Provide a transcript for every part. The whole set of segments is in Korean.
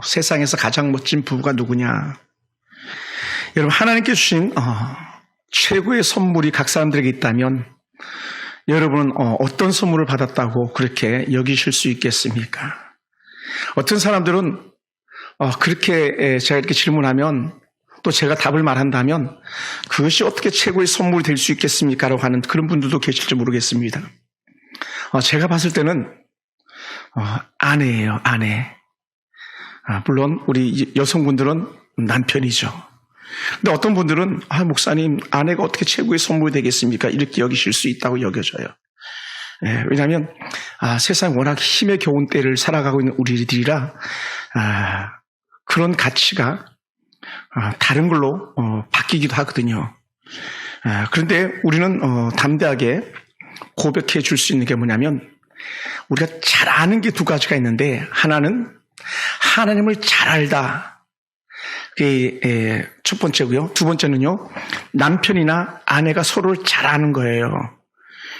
세상에서 가장 멋진 부부가 누구냐? 여러분, 하나님께 주신 최고의 선물이 각 사람들에게 있다면 여러분은 어떤 선물을 받았다고 그렇게 여기실 수 있겠습니까? 어떤 사람들은 그렇게 제가 이렇게 질문하면 또 제가 답을 말한다면 그것이 어떻게 최고의 선물이 될 수 있겠습니까? 라고 하는 그런 분들도 계실지 모르겠습니다. 제가 봤을 때는 아내예요, 아내. 물론 우리 여성분들은 남편이죠. 근데 어떤 분들은 목사님, 아내가 어떻게 최고의 선물이 되겠습니까? 이렇게 여기실 수 있다고 여겨져요. 왜냐하면 세상 워낙 힘에 겨운 때를 살아가고 있는 우리들이라 그런 가치가 다른 걸로 바뀌기도 하거든요. 그런데 우리는 담대하게 고백해 줄 수 있는 게 뭐냐면 우리가 잘 아는 게 두 가지가 있는데 하나는 하나님을 잘 알다. 그게 첫 번째고요. 두 번째는요. 남편이나 아내가 서로를 잘 아는 거예요.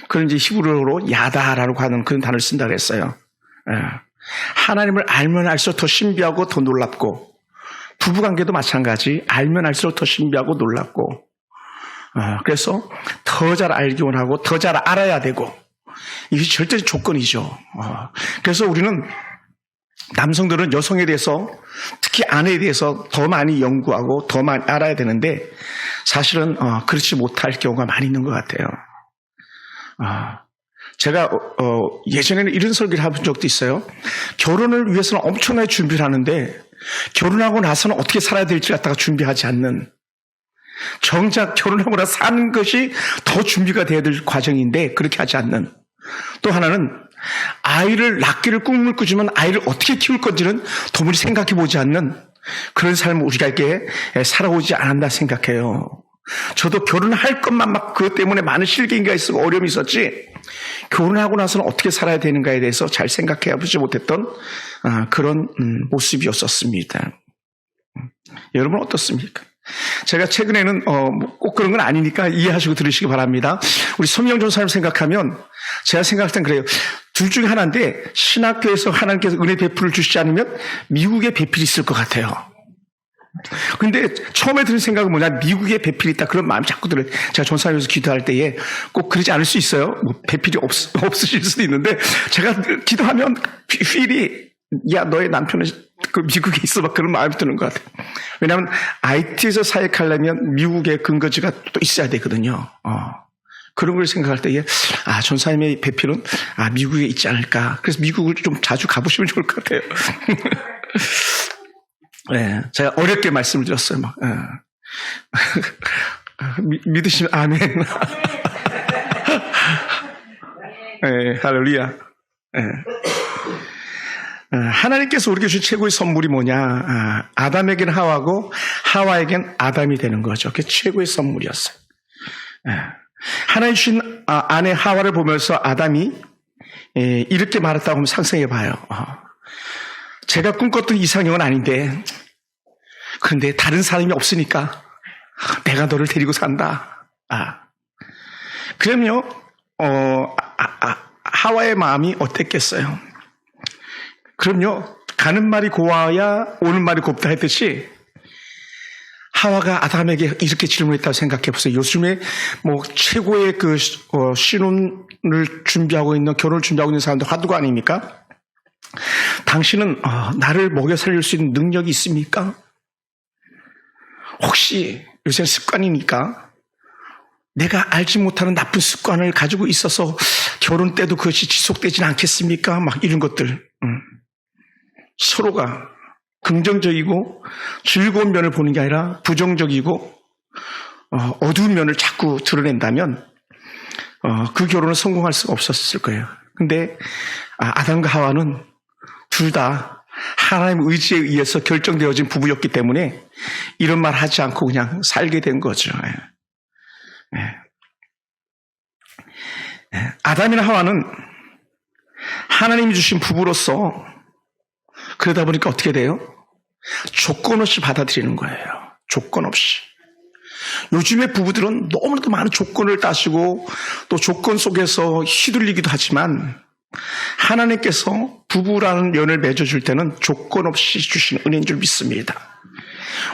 그런 이제 히브리어로 야다라고 하는 그런 단어를 쓴다고 했어요. 하나님을 알면 알수록 더 신비하고 더 놀랍고 부부관계도 마찬가지. 알면 알수록 더 신비하고 놀랍고 그래서 더 잘 알기 원하고 더 잘 알아야 되고 이게 절대적 조건이죠. 그래서 우리는 남성들은 여성에 대해서 특히 아내에 대해서 더 많이 연구하고 더 많이 알아야 되는데 사실은 그렇지 못할 경우가 많이 있는 것 같아요. 제가 예전에는 이런 설교를 해본 적도 있어요. 결혼을 위해서는 엄청나게 준비를 하는데 결혼하고 나서는 어떻게 살아야 될지 갖다가 준비하지 않는 정작 결혼하고 나서 사는 것이 더 준비가 돼야 될 과정인데 그렇게 하지 않는 또 하나는 아이를 낳기를 꿈을 꾸지만 아이를 어떻게 키울 건지는 도무지 생각해 보지 않는 그런 삶을 우리에게 살아오지 않았나 생각해요. 저도 결혼할 것만 막 그것 때문에 많은 실갱이가 있었고 어려움이 있었지 결혼하고 나서는 어떻게 살아야 되는가에 대해서 잘 생각해 보지 못했던 그런 모습이었었습니다. 여러분 어떻습니까? 제가 최근에는 꼭 그런 건 아니니까 이해하시고 들으시기 바랍니다. 우리 서미영 전사님 생각하면 제가 생각할 땐 그래요. 둘 중에 하나인데 신학교에서 하나님께서 은혜 배풀을 주시지 않으면 미국에 배필이 있을 것 같아요. 근데 처음에 드는 생각은 뭐냐, 미국에 배필이 있다 그런 마음이 자꾸 들어요. 제가 전사님에서 기도할 때에 꼭 그러지 않을 수 있어요. 뭐 배필이 없으실 수도 있는데 제가 기도하면 필이 야 너의 남편은 그 미국에 있어 막 그런 마음이 드는 것 같아요. 왜냐하면 IT에서 사역하려면 미국의 근거지가 또 있어야 되거든요. 그런 걸 생각할 때에 전사님의 배필은 미국에 있지 않을까. 그래서 미국을 좀 자주 가보시면 좋을 것 같아요. 네, 제가 어렵게 말씀을 드렸어요. 막. 믿으시면 아멘. 네, 할렐루야. 네. 하나님께서 우리에게 주신 최고의 선물이 뭐냐? 아담에게는 하와고 하와에게는 아담이 되는 거죠. 그게 최고의 선물이었어요. 하나님 주신 아내 하와를 보면서 아담이 이렇게 말했다고 하면 상상해 봐요. 제가 꿈꿨던 이상형은 아닌데 그런데 다른 사람이 없으니까 내가 너를 데리고 산다. 그럼요. 하와의 마음이 어땠겠어요? 그럼요. 가는 말이 고와야 오는 말이 곱다 했듯이 하와가 아담에게 이렇게 질문했다고 생각해 보세요. 요즘에 뭐 최고의 그 신혼을 준비하고 있는 결혼을 준비하고 있는 사람들 화두가 아닙니까? 당신은 나를 먹여 살릴 수 있는 능력이 있습니까? 혹시 요새는 습관이니까 내가 알지 못하는 나쁜 습관을 가지고 있어서 결혼 때도 그것이 지속되지는 않겠습니까? 막 이런 것들. 서로가 긍정적이고 즐거운 면을 보는 게 아니라 부정적이고 어두운 면을 자꾸 드러낸다면 그 결혼은 성공할 수가 없었을 거예요. 근데 아담과 하와는 둘 다 하나님의 의지에 의해서 결정되어진 부부였기 때문에 이런 말 하지 않고 그냥 살게 된 거죠. 아담이나 하와는 하나님이 주신 부부로서 그러다 보니까 어떻게 돼요? 조건 없이 받아들이는 거예요. 조건 없이. 요즘의 부부들은 너무나도 많은 조건을 따지고 또 조건 속에서 휘둘리기도 하지만 하나님께서 부부라는 연을 맺어줄 때는 조건 없이 주신 은혜인 줄 믿습니다.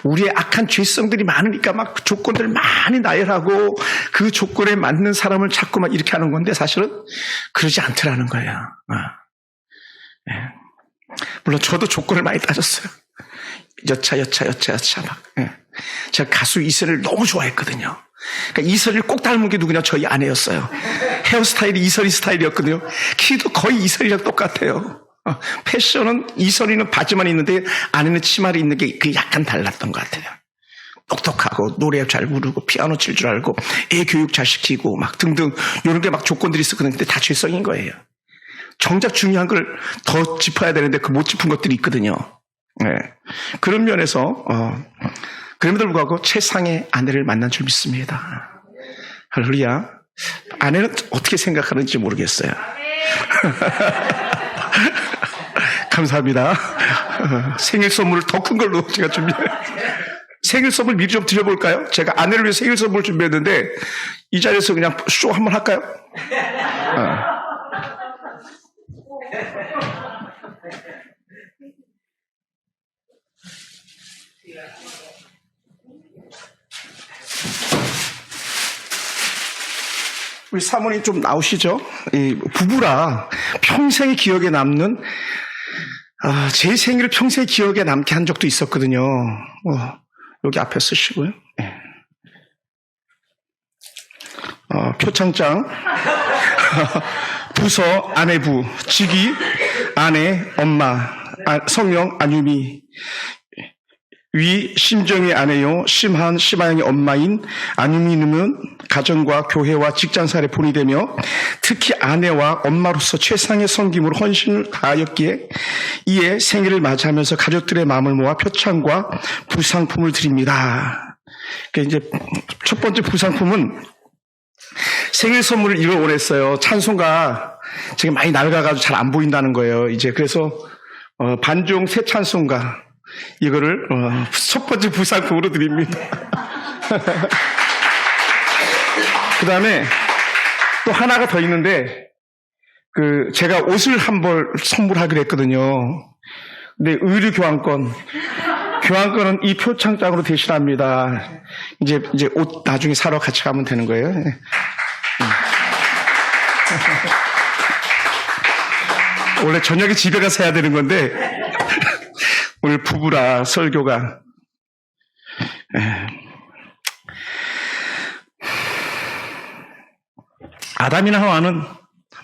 우리의 악한 죄성들이 많으니까 막 조건들 많이 나열하고 그 조건에 맞는 사람을 자꾸 막 이렇게 하는 건데 사실은 그러지 않더라는 거예요. 네. 물론 저도 조건을 많이 따졌어요. 여차 막. 네. 제가 가수 이설을 너무 좋아했거든요. 그러니까 이설이를 꼭 닮은 게 누구냐? 저희 아내였어요. 헤어스타일이 이설이 스타일이었거든요. 키도 거의 이설이랑 똑같아요. 패션은 이설이는 바지만 있는데 아내는 치마를 입는 게 그 약간 달랐던 것 같아요. 똑똑하고 노래 잘 부르고 피아노 칠 줄 알고 애 교육 잘 시키고 막 등등 이런 게 막 조건들이 있었거든요. 근데 다 죄성인 거예요. 정작 중요한 걸 더 짚어야 되는데 그 못 짚은 것들이 있거든요. 네. 그런 면에서 그럼에도 불구하고 최상의 아내를 만난 줄 믿습니다. 할렐루야. 아내는 어떻게 생각하는지 모르겠어요. 감사합니다. 생일 선물을 더 큰 걸로 제가 준비해요. 생일 선물 미리 좀 드려볼까요? 제가 아내를 위해 생일 선물 준비했는데 이 자리에서 그냥 쇼 한번 할까요? 우리 사모님 좀 나오시죠? 이 부부라 평생의 기억에 남는 제 생일을 평생 기억에 남게 한 적도 있었거든요. 여기 앞에 쓰시고요. 네. 표창장 부서 아내부 직위 아내 엄마 성명 안유미 위 심정의 아내요 심한 심하영의 엄마인 안유미는 가정과 교회와 직장생활에 본이 되며 특히 아내와 엄마로서 최상의 섬김으로 헌신을 다하였기에 이에 생일을 맞이하면서 가족들의 마음을 모아 표창과 부상품을 드립니다. 그러니까 이제 첫 번째 부상품은 생일 선물을 이걸 원했어요. 찬송가 지금 많이 낡아가지고 잘 안 보인다는 거예요. 이제 그래서 반종 새 찬송가 이거를 첫 번째 부상품으로 드립니다. 그 다음에 또 하나가 더 있는데 제가 옷을 한 벌 선물하기로 했거든요. 근데 의류 교환권은 이 표창장으로 대신합니다. 이제 옷 나중에 사러 같이 가면 되는 거예요. 원래 저녁에 집에 가서 해야 되는 건데 오늘 부부라 설교가 아담이나 하와는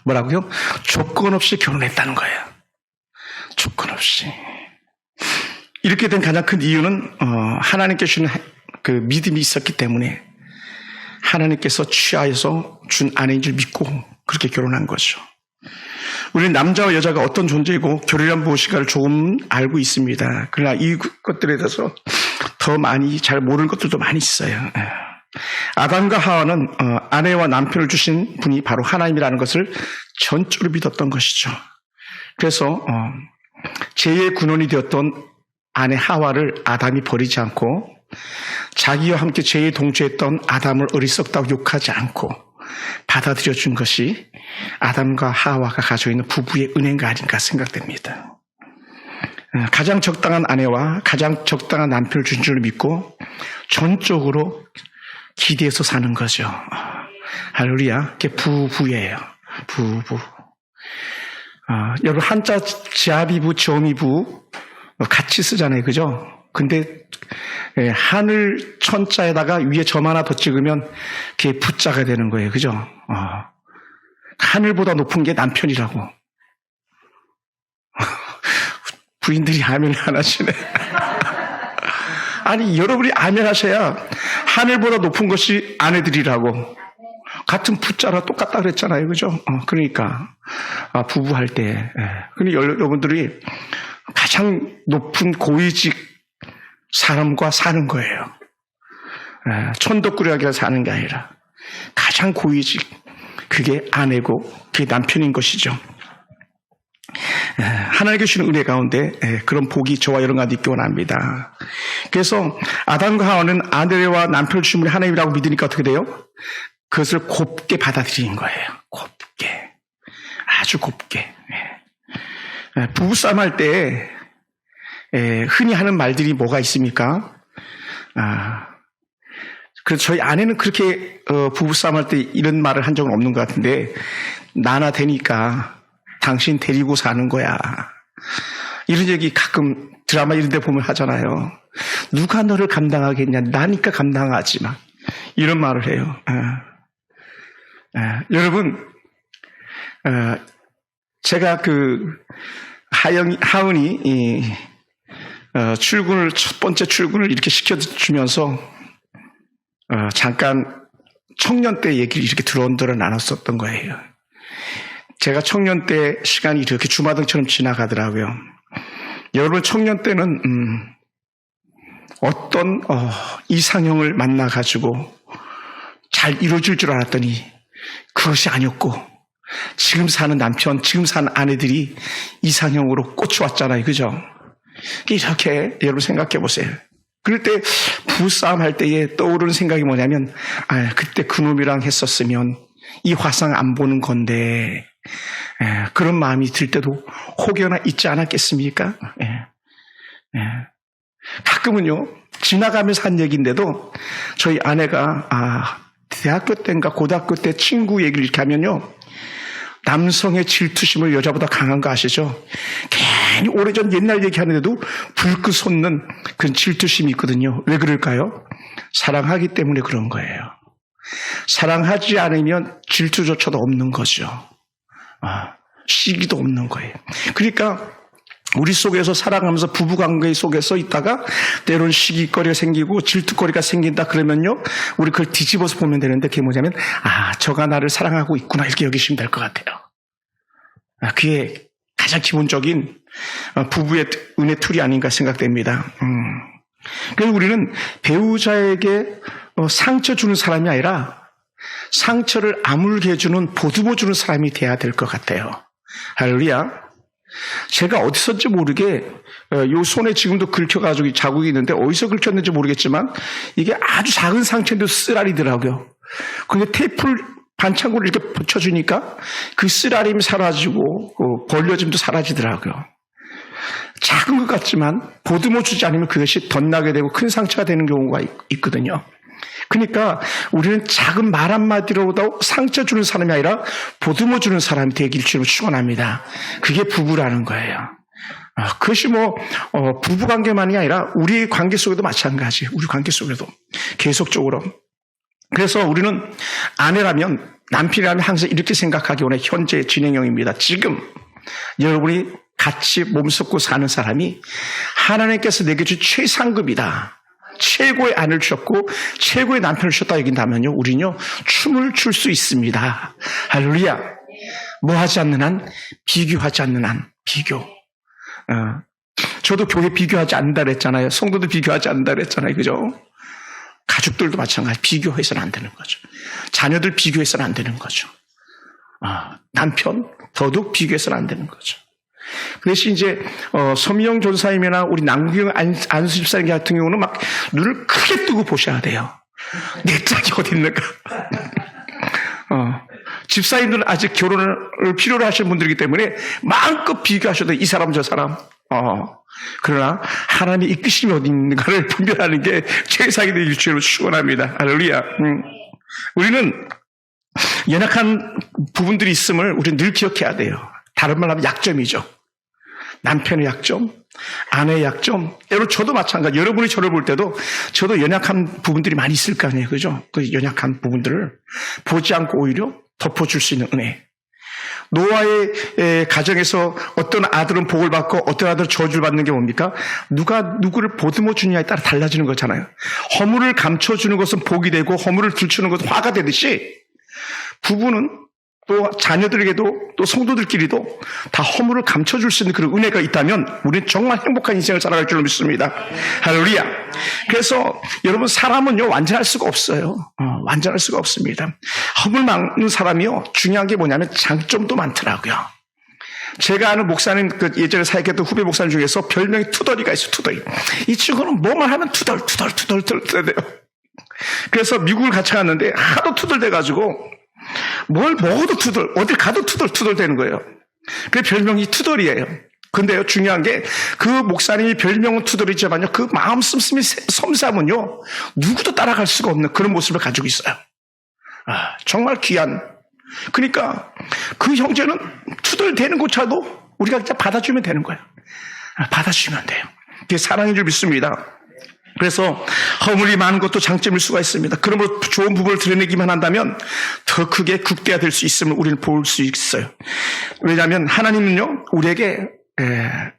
뭐라고요? 조건 없이 결혼했다는 거예요. 조건 없이. 이렇게 된 가장 큰 이유는 하나님께 주는 그 믿음이 있었기 때문에 하나님께서 취하여서 준 아내인 줄 믿고 그렇게 결혼한 거죠. 우리는 남자와 여자가 어떤 존재이고 결혼이란 무엇인가를 조금 알고 있습니다. 그러나 이것들에 대해서 더 많이 잘 모르는 것들도 많이 있어요. 아담과 하와는 아내와 남편을 주신 분이 바로 하나님이라는 것을 전적으로 믿었던 것이죠. 그래서 죄의 근원이 되었던 아내 하와를 아담이 버리지 않고 자기와 함께 죄에 동조했던 아담을 어리석다고 욕하지 않고 받아들여 준 것이 아담과 하와가 가지고 있는 부부의 은혜가 아닌가 생각됩니다. 가장 적당한 아내와 가장 적당한 남편을 준 줄 믿고 전적으로 기대해서 사는 거죠. 할렐루야. 그게 부부예요. 부부. 여러분 한자 지아비부, 지어미부 같이 쓰잖아요. 그죠? 근데 하늘 천자에다가 위에 점 하나 더 찍으면 그게 부자가 되는 거예요. 그죠? 하늘보다 높은 게 남편이라고. 부인들이 아멘을 안 하시네. 아니 여러분이 아멘 하셔야 하늘보다 높은 것이 아내들이라고. 같은 부자라 똑같다 그랬잖아요. 그죠? 그러니까 부부할 때 근데 여러분들이 가장 높은 고위직 사람과 사는 거예요. 천덕꾸러기가 사는 게 아니라 가장 고위직 그게 아내고 그게 남편인 것이죠. 하나님께 주시는 은혜 가운데 그런 복이 저와 여러분과 있기 원합니다. 그래서 아담과 하와는 아내와 남편을 주신 하나님이라고 믿으니까 어떻게 돼요? 그것을 곱게 받아들이는 거예요. 곱게. 아주 곱게. 부부싸움 할 때 흔히 하는 말들이 뭐가 있습니까? 그래서 저희 아내는 그렇게 부부싸움 할 때 이런 말을 한 적은 없는 것 같은데, 나나 되니까 당신 데리고 사는 거야. 이런 얘기 가끔 드라마 이런 데 보면 하잖아요. 누가 너를 감당하겠냐? 나니까 감당하지 마. 이런 말을 해요. 여러분, 제가 하은이 첫 번째 출근을 이렇게 시켜주면서 잠깐 청년 때 얘기를 이렇게 드론드러 나눴었던 거예요. 제가 청년 때 시간이 이렇게 주마등처럼 지나가더라고요. 여러분, 청년 때는 어떤 이상형을 만나가지고 잘 이루어질 줄 알았더니 그것이 아니었고, 지금 사는 남편, 지금 사는 아내들이 이상형으로 꽂혀왔잖아요. 그죠? 이렇게 여러분 생각해 보세요. 그럴 때 부부싸움 할 때에 떠오르는 생각이 뭐냐면, 그때 그놈이랑 했었으면 이 화상 안 보는 건데, 그런 마음이 들 때도 혹여나 있지 않았겠습니까? 가끔은요, 지나가면서 한 얘기인데도 저희 아내가 대학교 때인가 고등학교 때 친구 얘기를 이렇게 하면요, 남성의 질투심을 여자보다 강한 거 아시죠? 괜히 오래전 옛날 얘기하는데도 불끈 솟는 그런 질투심이 있거든요. 왜 그럴까요? 사랑하기 때문에 그런 거예요. 사랑하지 않으면 질투조차도 없는 거죠. 시기도 없는 거예요. 그러니까 우리 속에서 살아가면서 부부관계 속에서 있다가 때론 시기거리가 생기고 질투거리가 생긴다 그러면요, 우리 그걸 뒤집어서 보면 되는데, 그게 뭐냐면 저가 나를 사랑하고 있구나, 이렇게 여기시면 될 것 같아요. 그게 가장 기본적인 부부의 은혜 툴이 아닌가 생각됩니다. 그래서 우리는 배우자에게 상처 주는 사람이 아니라 상처를 아물게 해주는, 보듬어 주는 사람이 돼야 될 것 같아요. 할렐루야. 제가 어디서인지 모르게 요 손에 지금도 긁혀가지고 자국이 있는데, 어디서 긁혔는지 모르겠지만 이게 아주 작은 상처인데도 쓰라리더라고요. 근데 테이프를 반창고를 이렇게 붙여주니까 그 쓰라림이 사라지고 벌려짐도 사라지더라고요. 작은 것 같지만 보듬어 주지 않으면 그것이 덧나게 되고 큰 상처가 되는 경우가 있거든요. 그러니까 우리는 작은 말 한마디로도 상처 주는 사람이 아니라 보듬어 주는 사람이 되길 주로 축원합니다. 그게 부부라는 거예요. 그것이 부부관계만이 아니라 우리 관계 속에도 마찬가지. 우리 관계 속에도 계속적으로. 그래서 우리는 아내라면, 남편이라면 항상 이렇게 생각하기 원해. 현재 진행형입니다. 지금 여러분이 같이 몸섞고 사는 사람이 하나님께서 내게 준 최상급이다, 최고의 아내를 주셨고 최고의 남편을 주셨다 얘긴다면요, 우리는요 춤을 출 수 있습니다. 할렐루야. 뭐 하지 않는 한, 비교하지 않는 한, 비교. 저도 교회 비교하지 않는다 그랬잖아요. 성도도 비교하지 않는다 그랬잖아요. 그죠? 가족들도 마찬가지. 비교해서는 안 되는 거죠. 자녀들 비교해서는 안 되는 거죠. 남편 더더욱 비교해서는 안 되는 거죠. 그 대신 이제 서미영 전사님이나 우리 남구경 안수 집사님 같은 경우는 막 눈을 크게 뜨고 보셔야 돼요. 내 짝이 어디 있는가. 집사님들은 아직 결혼을 필요로 하시는 분들이기 때문에 마음껏 비교하셔도 이 사람 저 사람. 그러나 하나님의 이끄심이 어디 있는가를 분별하는 게 최상이 되길 주로 축원합니다. 할렐루야. 우리는 연약한 부분들이 있음을 우리는 늘 기억해야 돼요. 다른 말로 하면 약점이죠. 남편의 약점, 아내의 약점. 여러분, 저도 마찬가지. 여러분이 저를 볼 때도 저도 연약한 부분들이 많이 있을 거 아니에요. 그죠? 그 연약한 부분들을 보지 않고 오히려 덮어줄 수 있는 은혜. 노아의 가정에서 어떤 아들은 복을 받고 어떤 아들은 저주를 받는 게 뭡니까? 누가 누구를 보듬어 주느냐에 따라 달라지는 거잖아요. 허물을 감춰주는 것은 복이 되고 허물을 들추는 것은 화가 되듯이, 부부는 또 자녀들에게도 또 성도들끼리도 다 허물을 감춰줄 수 있는 그런 은혜가 있다면 우리는 정말 행복한 인생을 살아갈 줄로 믿습니다. 할렐루야. 그래서 여러분, 사람은요 완전할 수가 없어요. 완전할 수가 없습니다. 허물 많은 사람이요 중요한 게 뭐냐면 장점도 많더라고요. 제가 아는 목사님, 예전에 사역했던 후배 목사님 중에서 별명이 투덜이가 있어요. 투덜이. 이 친구는 뭐만 하면 투덜 돼요. 그래서 미국을 같이 갔는데 하도 투덜대가지고 뭘 먹어도 투덜, 어딜 가도 투덜 되는 거예요. 그 별명이 투덜이에요. 근데요, 중요한 게 그 목사님이 별명은 투덜이지만요, 그 마음 씀씀이 섬삼은요, 누구도 따라갈 수가 없는 그런 모습을 가지고 있어요. 정말 귀한. 그러니까 그 형제는 투덜대는 것조차도 우리가 그냥 받아주면 되는 거예요. 받아주면 돼요. 그게 사랑인 줄 믿습니다. 그래서 허물이 많은 것도 장점일 수가 있습니다. 그러므로 좋은 부분을 드러내기만 한다면 더 크게 극대화될 수 있음을 우리는 볼 수 있어요. 왜냐하면 하나님은요, 우리에게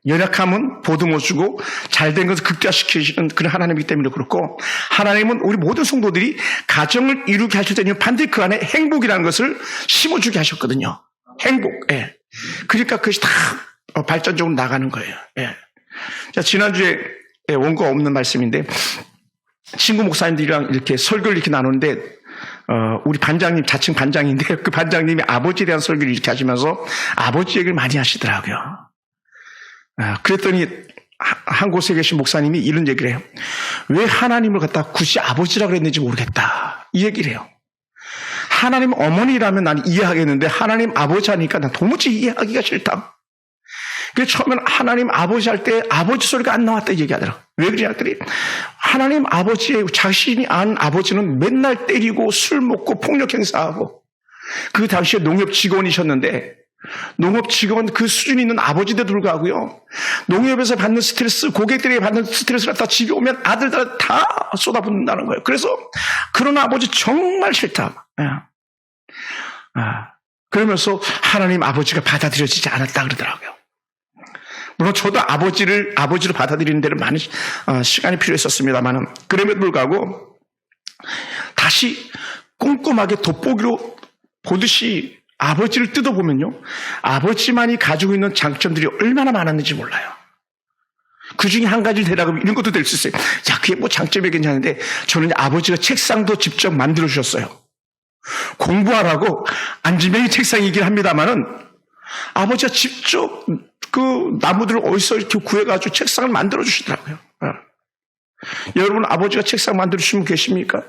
연약함은 보듬어주고 잘된 것을 극대화시키시는 그런 하나님이기 때문에 그렇고, 하나님은 우리 모든 성도들이 가정을 이루게 하실 때는 반드시 그 안에 행복이라는 것을 심어주게 하셨거든요. 행복. 그러니까 그것이 다 발전적으로 나가는 거예요. 자, 지난주에 원고가 없는 말씀인데, 친구 목사님들이랑 이렇게 설교를 이렇게 나누는데, 우리 반장님, 자칭 반장인데, 그 반장님이 아버지에 대한 설교를 이렇게 하시면서 아버지 얘기를 많이 하시더라고요. 그랬더니 한 곳에 계신 목사님이 이런 얘기를 해요. 왜 하나님을 갖다 굳이 아버지라고 그랬는지 모르겠다. 이 얘기를 해요. 하나님 어머니라면 난 이해하겠는데 하나님 아버지 하니까 난 도무지 이해하기가 싫다. 그래서 처음에는 하나님 아버지 할 때 아버지 소리가 안 나왔다 얘기하더라고요. 왜 그러냐 했더니 하나님 아버지의 자신이 아는 아버지는 맨날 때리고 술 먹고 폭력 행사하고, 그 당시에 농협 직원이셨는데 농업 직원 그 수준이 있는 아버지도 불구하고요, 농협에서 받는 스트레스, 고객들이 받는 스트레스를 갖다 집에 오면 아들들 다 쏟아붓는다는 거예요. 그래서 그런 아버지 정말 싫다. 그러면서 하나님 아버지가 받아들여지지 않았다 그러더라고요. 물론 저도 아버지로 받아들이는 데는 많은 시간이 필요했었습니다만, 그럼에도 불구하고 다시 꼼꼼하게 돋보기로 보듯이 아버지를 뜯어보면요, 아버지만이 가지고 있는 장점들이 얼마나 많았는지 몰라요. 그 중에 한 가지를 대라고 이런 것도 될 수 있어요. 자, 그게 뭐 장점이겠냐 하는데, 저는 아버지가 책상도 직접 만들어 주셨어요. 공부하라고 앉으면 책상이긴 합니다만은 아버지가 직접 그 나무들을 어디서 이렇게 구해가지고 책상을 만들어 주시더라고요. 여러분, 아버지가 책상 만들어 주시면 계십니까?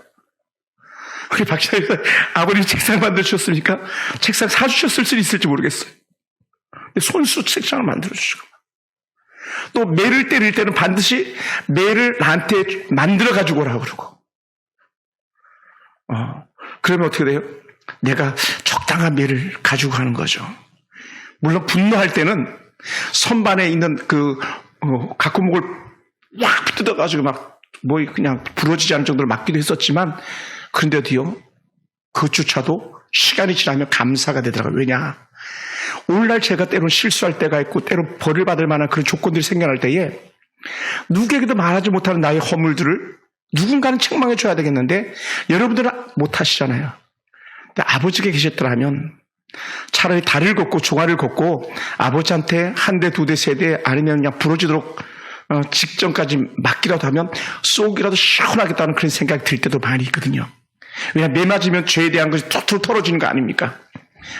우리 박사님, 아버님 책상 만들어 주셨습니까? 책상 사주셨을 수 있을지 모르겠어요. 손수 책상을 만들어 주시고, 또 매를 때릴 때는 반드시 매를 나한테 만들어 가지고 오라고 그러고, 그러면 어떻게 돼요? 내가 적당한 매를 가지고 가는 거죠. 물론 분노할 때는 선반에 있는 그 가꾸목을 약 뜯어가지고 막 뭐 그냥 부러지지 않을 정도로 맞기도 했었지만, 그런데도요, 그조차도 시간이 지나면 감사가 되더라고요. 왜냐? 오늘날 제가 때로는 실수할 때가 있고 때로는 벌을 받을 만한 그런 조건들이 생겨날 때에 누구에게도 말하지 못하는 나의 허물들을 누군가는 책망해 줘야 되겠는데 여러분들은 못하시잖아요. 근데 아버지가 계셨더라면 차라리 다리를 걷고 종아리를 걷고 아버지한테 한 대, 두 대, 세 대, 아니면 그냥 부러지도록 직전까지 맞기라도 하면 쏙이라도 시원하겠다는 그런 생각이 들 때도 많이 있거든요. 왜냐하면 매 맞으면 죄에 대한 것이 툭툭 털어지는 거 아닙니까?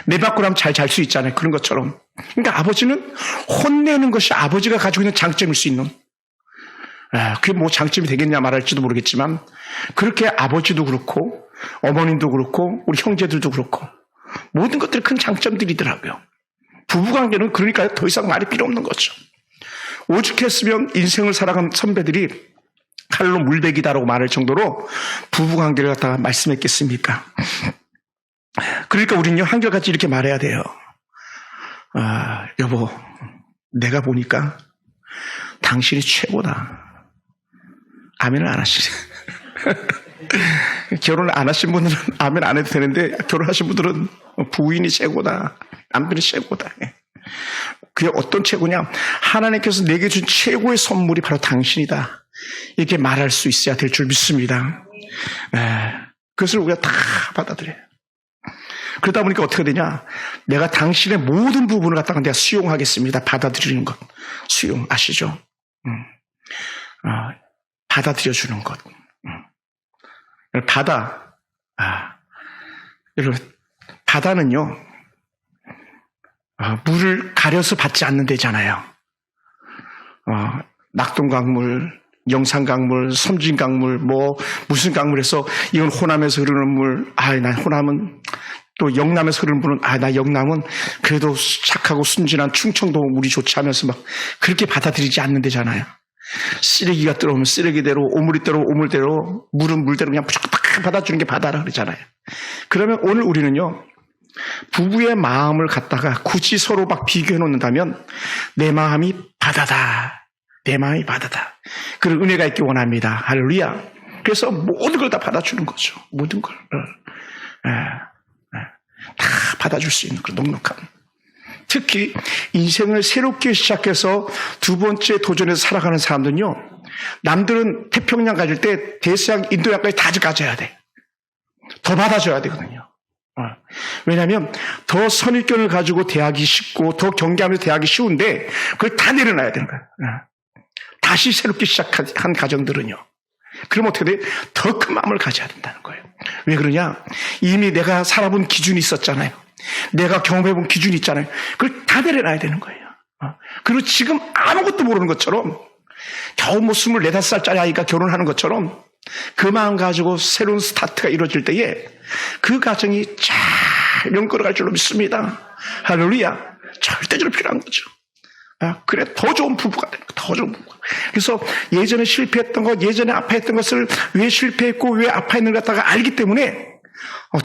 매 맞고 나면 잘 잘 수 있잖아요. 그런 것처럼. 그러니까 아버지는 혼내는 것이 아버지가 가지고 있는 장점일 수 있는, 그게 뭐 장점이 되겠냐 말할지도 모르겠지만, 그렇게 아버지도 그렇고 어머님도 그렇고 우리 형제들도 그렇고 모든 것들이 큰 장점들이더라고요. 부부관계는 그러니까 더 이상 말이 필요 없는 거죠. 오죽했으면 인생을 살아간 선배들이 칼로 물베기다라고 말할 정도로 부부관계를 갖다가 말씀했겠습니까? 그러니까 우리는요, 한결같이 이렇게 말해야 돼요. 여보, 내가 보니까 당신이 최고다. 아멘을 안 하시네. 결혼을 안 하신 분들은 아멘 안 해도 되는데, 결혼하신 분들은 부인이 최고다, 남편이 최고다. 그게 어떤 최고냐? 하나님께서 내게 준 최고의 선물이 바로 당신이다, 이렇게 말할 수 있어야 될 줄 믿습니다. 그것을 우리가 다 받아들여요. 그러다 보니까 어떻게 되냐? 내가 당신의 모든 부분을 갖다가 내가 수용하겠습니다. 받아들이는 것. 수용, 아시죠? 받아들여주는 것. 여러분, 바다는요, 물을 가려서 받지 않는 데잖아요. 낙동강물, 영산강물, 섬진강물, 뭐 무슨 강물에서 이건 호남에서 흐르는 물, 난 호남은 또 영남에서 흐르는 분은 나 영남은 그래도 착하고 순진한 충청도 물이 좋지 하면서 막 그렇게 받아들이지 않는 데잖아요. 쓰레기가 들어오면 쓰레기대로, 오물이대로 오물대로, 물은 물대로 그냥 무조건 딱 받아주는 게 바다라 그러잖아요. 그러면 오늘 우리는요, 부부의 마음을 갖다가 굳이 서로 막 비교해 놓는다면 내 마음이 바다다. 내 마음이 바다다. 그런 은혜가 있기 원합니다. 할렐루야. 그래서 모든 걸 다 받아주는 거죠. 모든 걸. 다 받아줄 수 있는 그런 넉넉함. 특히 인생을 새롭게 시작해서 두 번째 도전에서 살아가는 사람들은요, 남들은 태평양 가질 때 대서양 인도양까지 다 가져야 돼. 더 받아줘야 되거든요. 왜냐하면 더 선입견을 가지고 대하기 쉽고 더 경계하면서 대하기 쉬운데 그걸 다 내려놔야 되는 거예요. 다시 새롭게 시작한 가정들은요. 그럼 어떻게 돼? 더 큰 마음을 가져야 된다는 거예요. 왜 그러냐? 이미 내가 살아본 기준이 있었잖아요. 내가 경험해본 기준이 있잖아요. 그걸 다 내려놔야 되는 거예요. 그리고 지금 아무것도 모르는 것처럼 겨우 24, 5살짜리 아이가 결혼하는 것처럼 그 마음 가지고 새로운 스타트가 이루어질 때에 그 가정이 잘 연끌어갈 줄로 믿습니다. 할렐루야. 절대적으로 필요한 거죠. 그래 더 좋은 부부가 되는 거예요. 더 좋은 부부가. 그래서 예전에 실패했던 것, 예전에 아파했던 것을 왜 실패했고 왜 아파했는가 갖다가 알기 때문에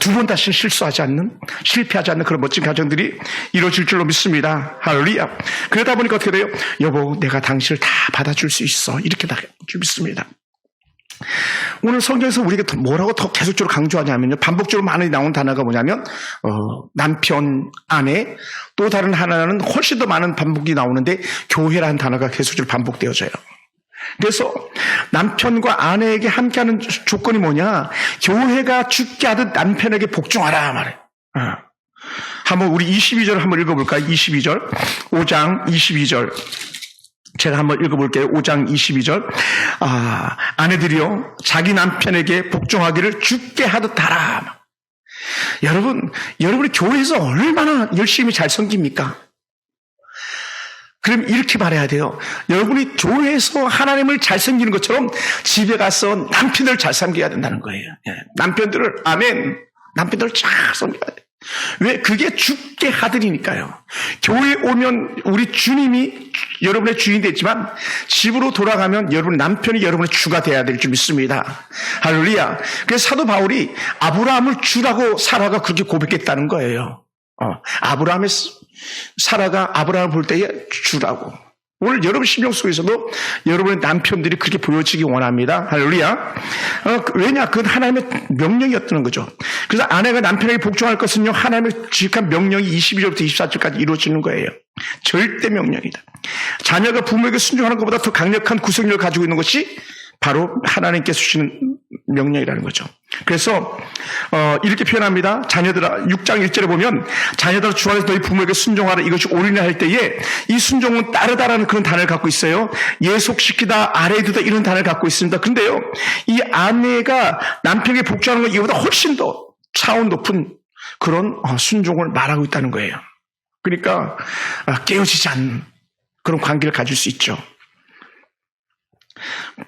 두 번 다시 실수하지 않는, 실패하지 않는 그런 멋진 가정들이 이루어질 줄로 믿습니다. 할렐루야. 그러다 보니까 어떻게 돼요? 여보, 내가 당신을 다 받아줄 수 있어. 이렇게 다 믿습니다. 오늘 성경에서 우리가 뭐라고 더 계속적으로 강조하냐면요, 반복적으로 많이 나오는 단어가 뭐냐면 남편, 아내, 또 다른 하나는 훨씬 더 많은 반복이 나오는데 교회라는 단어가 계속적으로 반복되어져요. 그래서 남편과 아내에게 함께하는 조건이 뭐냐? 교회가 죽게 하듯 남편에게 복종하라 말해요. 한번 우리 22절 한번 읽어볼까요? 22절, 5장 22절. 제가 한번 읽어볼게요. 5장 22절. 아내들이요, 자기 남편에게 복종하기를 죽게 하듯 하라. 여러분이 교회에서 얼마나 열심히 잘 섬깁니까? 그럼 이렇게 말해야 돼요. 여러분이 교회에서 하나님을 잘 섬기는 것처럼 집에 가서 남편들을 잘 섬겨야 된다는 거예요. 남편들을, 아멘. 남편들을 잘 섬겨야 돼요. 왜? 그게 죽게 하더니까요. 교회에 오면 우리 주님이 여러분의 주인이 됐지만 집으로 돌아가면 여러분 남편이 여러분의 주가 돼야 될 줄 믿습니다. 할렐루야. 그래서 사도 바울이 아브라함을 주라고 사라가 그렇게 고백했다는 거예요. 사라가 아브라함을 볼 때에 주라고. 오늘 여러분 심령 속에서도 여러분의 남편들이 그렇게 보여지기 원합니다. 할렐루야. 왜냐? 그건 하나님의 명령이었다는 거죠. 그래서 아내가 남편에게 복종할 것은요, 하나님의 지식한 명령이 22절부터 24절까지 이루어지는 거예요. 절대 명령이다. 자녀가 부모에게 순종하는 것보다 더 강력한 구속력을 가지고 있는 것이 바로 하나님께서 주시는 명령이라는 거죠. 그래서 이렇게 표현합니다. 자녀들아, 6장 1절에 보면 자녀들아 주 안에서 너희 부모에게 순종하라, 이것이 옳으냐 할 때에 이 순종은 따르다라는 그런 단어를 갖고 있어요. 예속시키다, 아래에 두다 이런 단어를 갖고 있습니다. 그런데요, 이 아내가 남편에게 복종하는 것 이보다 훨씬 더 차원 높은 그런 순종을 말하고 있다는 거예요. 그러니까 깨어지지 않는 그런 관계를 가질 수 있죠.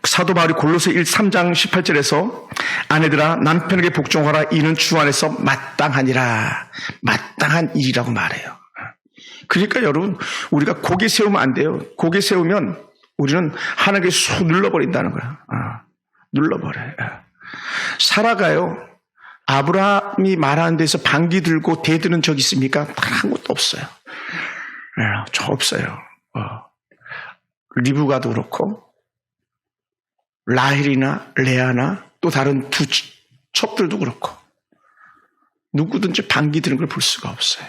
사도 바울이 골로새 3장 18절에서 아내들아 남편에게 복종하라, 이는 주 안에서 마땅하니라. 마땅한 일이라고 말해요. 그러니까 여러분, 우리가 고개 세우면 안 돼요. 고개 세우면 우리는 하나님께 쏙 눌러버린다는 거야. 눌러버려요. 사라가요, 아브라함이 말하는 데서 방귀 들고 대드는 적 있습니까? 한 것도 없어요. 저 없어요. 리브가도 그렇고 라헬이나 레아나 또 다른 두 첩들도 그렇고 누구든지 방귀 드는 걸 볼 수가 없어요.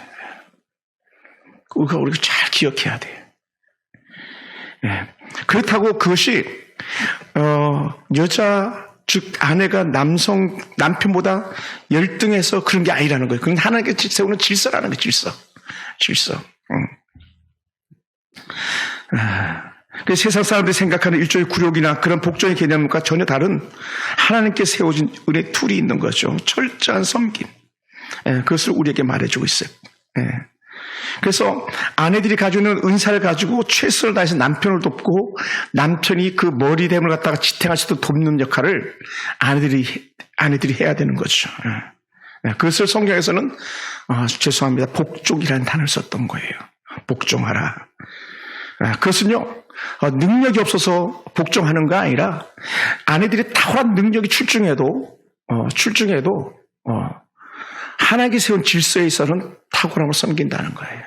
우리가 잘 기억해야 돼요. 그렇다고 그것이 여자 즉 아내가 남편보다 열등해서 그런 게 아니라는 거예요. 그건 하나님께서 세우는 질서라는 거예요. 질서. 그래서 세상 사람들이 생각하는 일종의 굴욕이나 그런 복종의 개념과 전혀 다른 하나님께 세워진 은혜의 툴이 있는 거죠. 철저한 섬김. 그것을 우리에게 말해주고 있어요. 그래서 아내들이 가지고 있는 은사를 가지고 최선을 다해서 남편을 돕고 남편이 그 머리됨을 갖다가 지탱할 수도 돕는 역할을 아내들이 해야 되는 거죠. 그것을 성경에서는 죄송합니다. 복종이라는 단어를 썼던 거예요. 복종하라. 그것은요, 능력이 없어서 복종하는 거 아니라 아내들이 탁월한 능력이 출중해도 하나님께 세운 질서에 있어서는 탁월함으로 섬긴다는 거예요.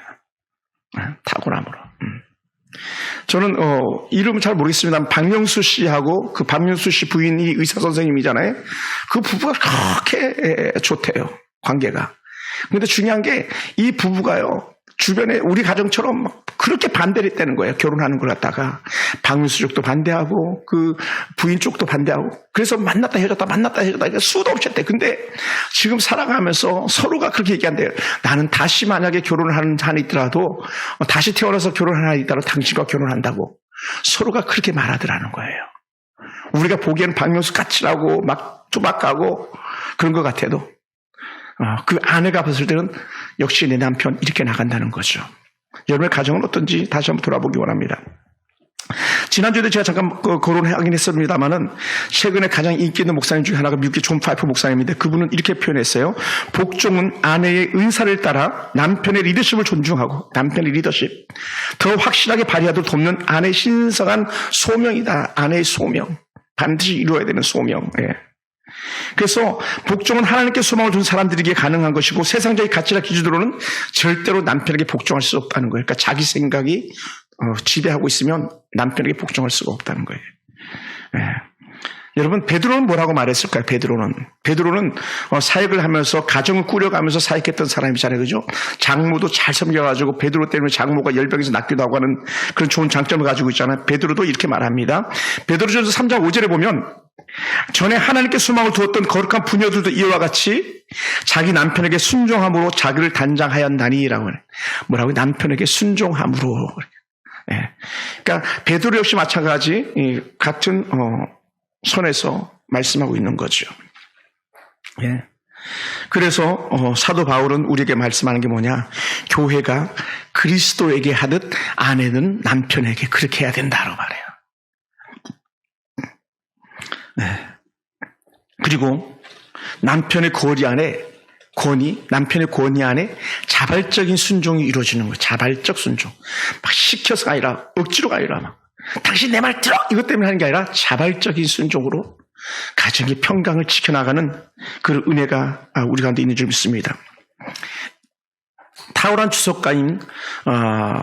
탁월함으로. 저는 이름은 잘 모르겠습니다. 박명수 씨하고 그 박명수 씨 부인이 의사 선생님이잖아요. 그 부부가 그렇게 좋대요. 관계가. 근데 중요한 게 이 부부가요. 주변에 우리 가정처럼 그렇게 반대를 했다는 거예요. 결혼하는 걸 갖다가. 박명수 쪽도 반대하고 그 부인 쪽도 반대하고. 그래서 만났다 헤어졌다 수도 없이 했대. 근데 지금 살아가면서 서로가 그렇게 얘기한대요. 나는 다시 만약에 결혼을 하는 한이 있더라도 다시 태어나서 결혼하는 한이 있더라도 당신과 결혼한다고. 서로가 그렇게 말하더라는 거예요. 우리가 보기에는 박명수 까칠하고 막 투박하고 그런 것 같아도 그 아내가 봤을 때는 역시 내 남편 이렇게 나간다는 거죠. 여러분의 가정은 어떤지 다시 한번 돌아보기 원합니다. 지난주에도 제가 잠깐 거론하긴 했습니다만은 최근에 가장 인기 있는 목사님 중에 하나가 미국의 존 파이프 목사님인데 그분은 이렇게 표현했어요. 복종은 아내의 의사를 따라 남편의 리더십을 존중하고 남편의 리더십 더 확실하게 발휘하도록 돕는 아내의 신성한 소명이다. 아내의 소명. 반드시 이루어야 되는 소명. 예. 그래서 복종은 하나님께 소망을 둔 사람들에게 가능한 것이고 세상적인 가치나 기준으로는 절대로 남편에게 복종할 수 없다는 거예요. 그러니까 자기 생각이 지배하고 있으면 남편에게 복종할 수가 없다는 거예요. 네. 여러분 베드로는 뭐라고 말했을까요? 베드로는 사역을 하면서 가정을 꾸려가면서 사역했던 사람이잖아요. 그죠? 장모도 잘 섬겨가지고 베드로 때문에 장모가 열병에서 낫기도 하고 하는 그런 좋은 장점을 가지고 있잖아요. 베드로도 이렇게 말합니다. 베드로전서 3장 5절에 보면 전에 하나님께 소망을 두었던 거룩한 부녀들도 이와 같이 자기 남편에게 순종함으로 자기를 단장하였나니라고 해요. 뭐라고요? 남편에게 순종함으로. 예. 그러니까 베드로 역시 마찬가지 같은 선에서 말씀하고 있는 거죠. 예. 그래서 사도 바울은 우리에게 말씀하는 게 뭐냐? 교회가 그리스도에게 하듯 아내는 남편에게 그렇게 해야 된다고 말해요. 네. 그리고 남편의 권위 안에 자발적인 순종이 이루어지는 거예요. 자발적 순종. 막 시켜서가 아니라 억지로가 아니라 막 당신 내 말 들어! 이것 때문에 하는 게 아니라 자발적인 순종으로 가정의 평강을 지켜나가는 그 은혜가 우리 가운데 있는 줄 믿습니다. 탁월한 주석가인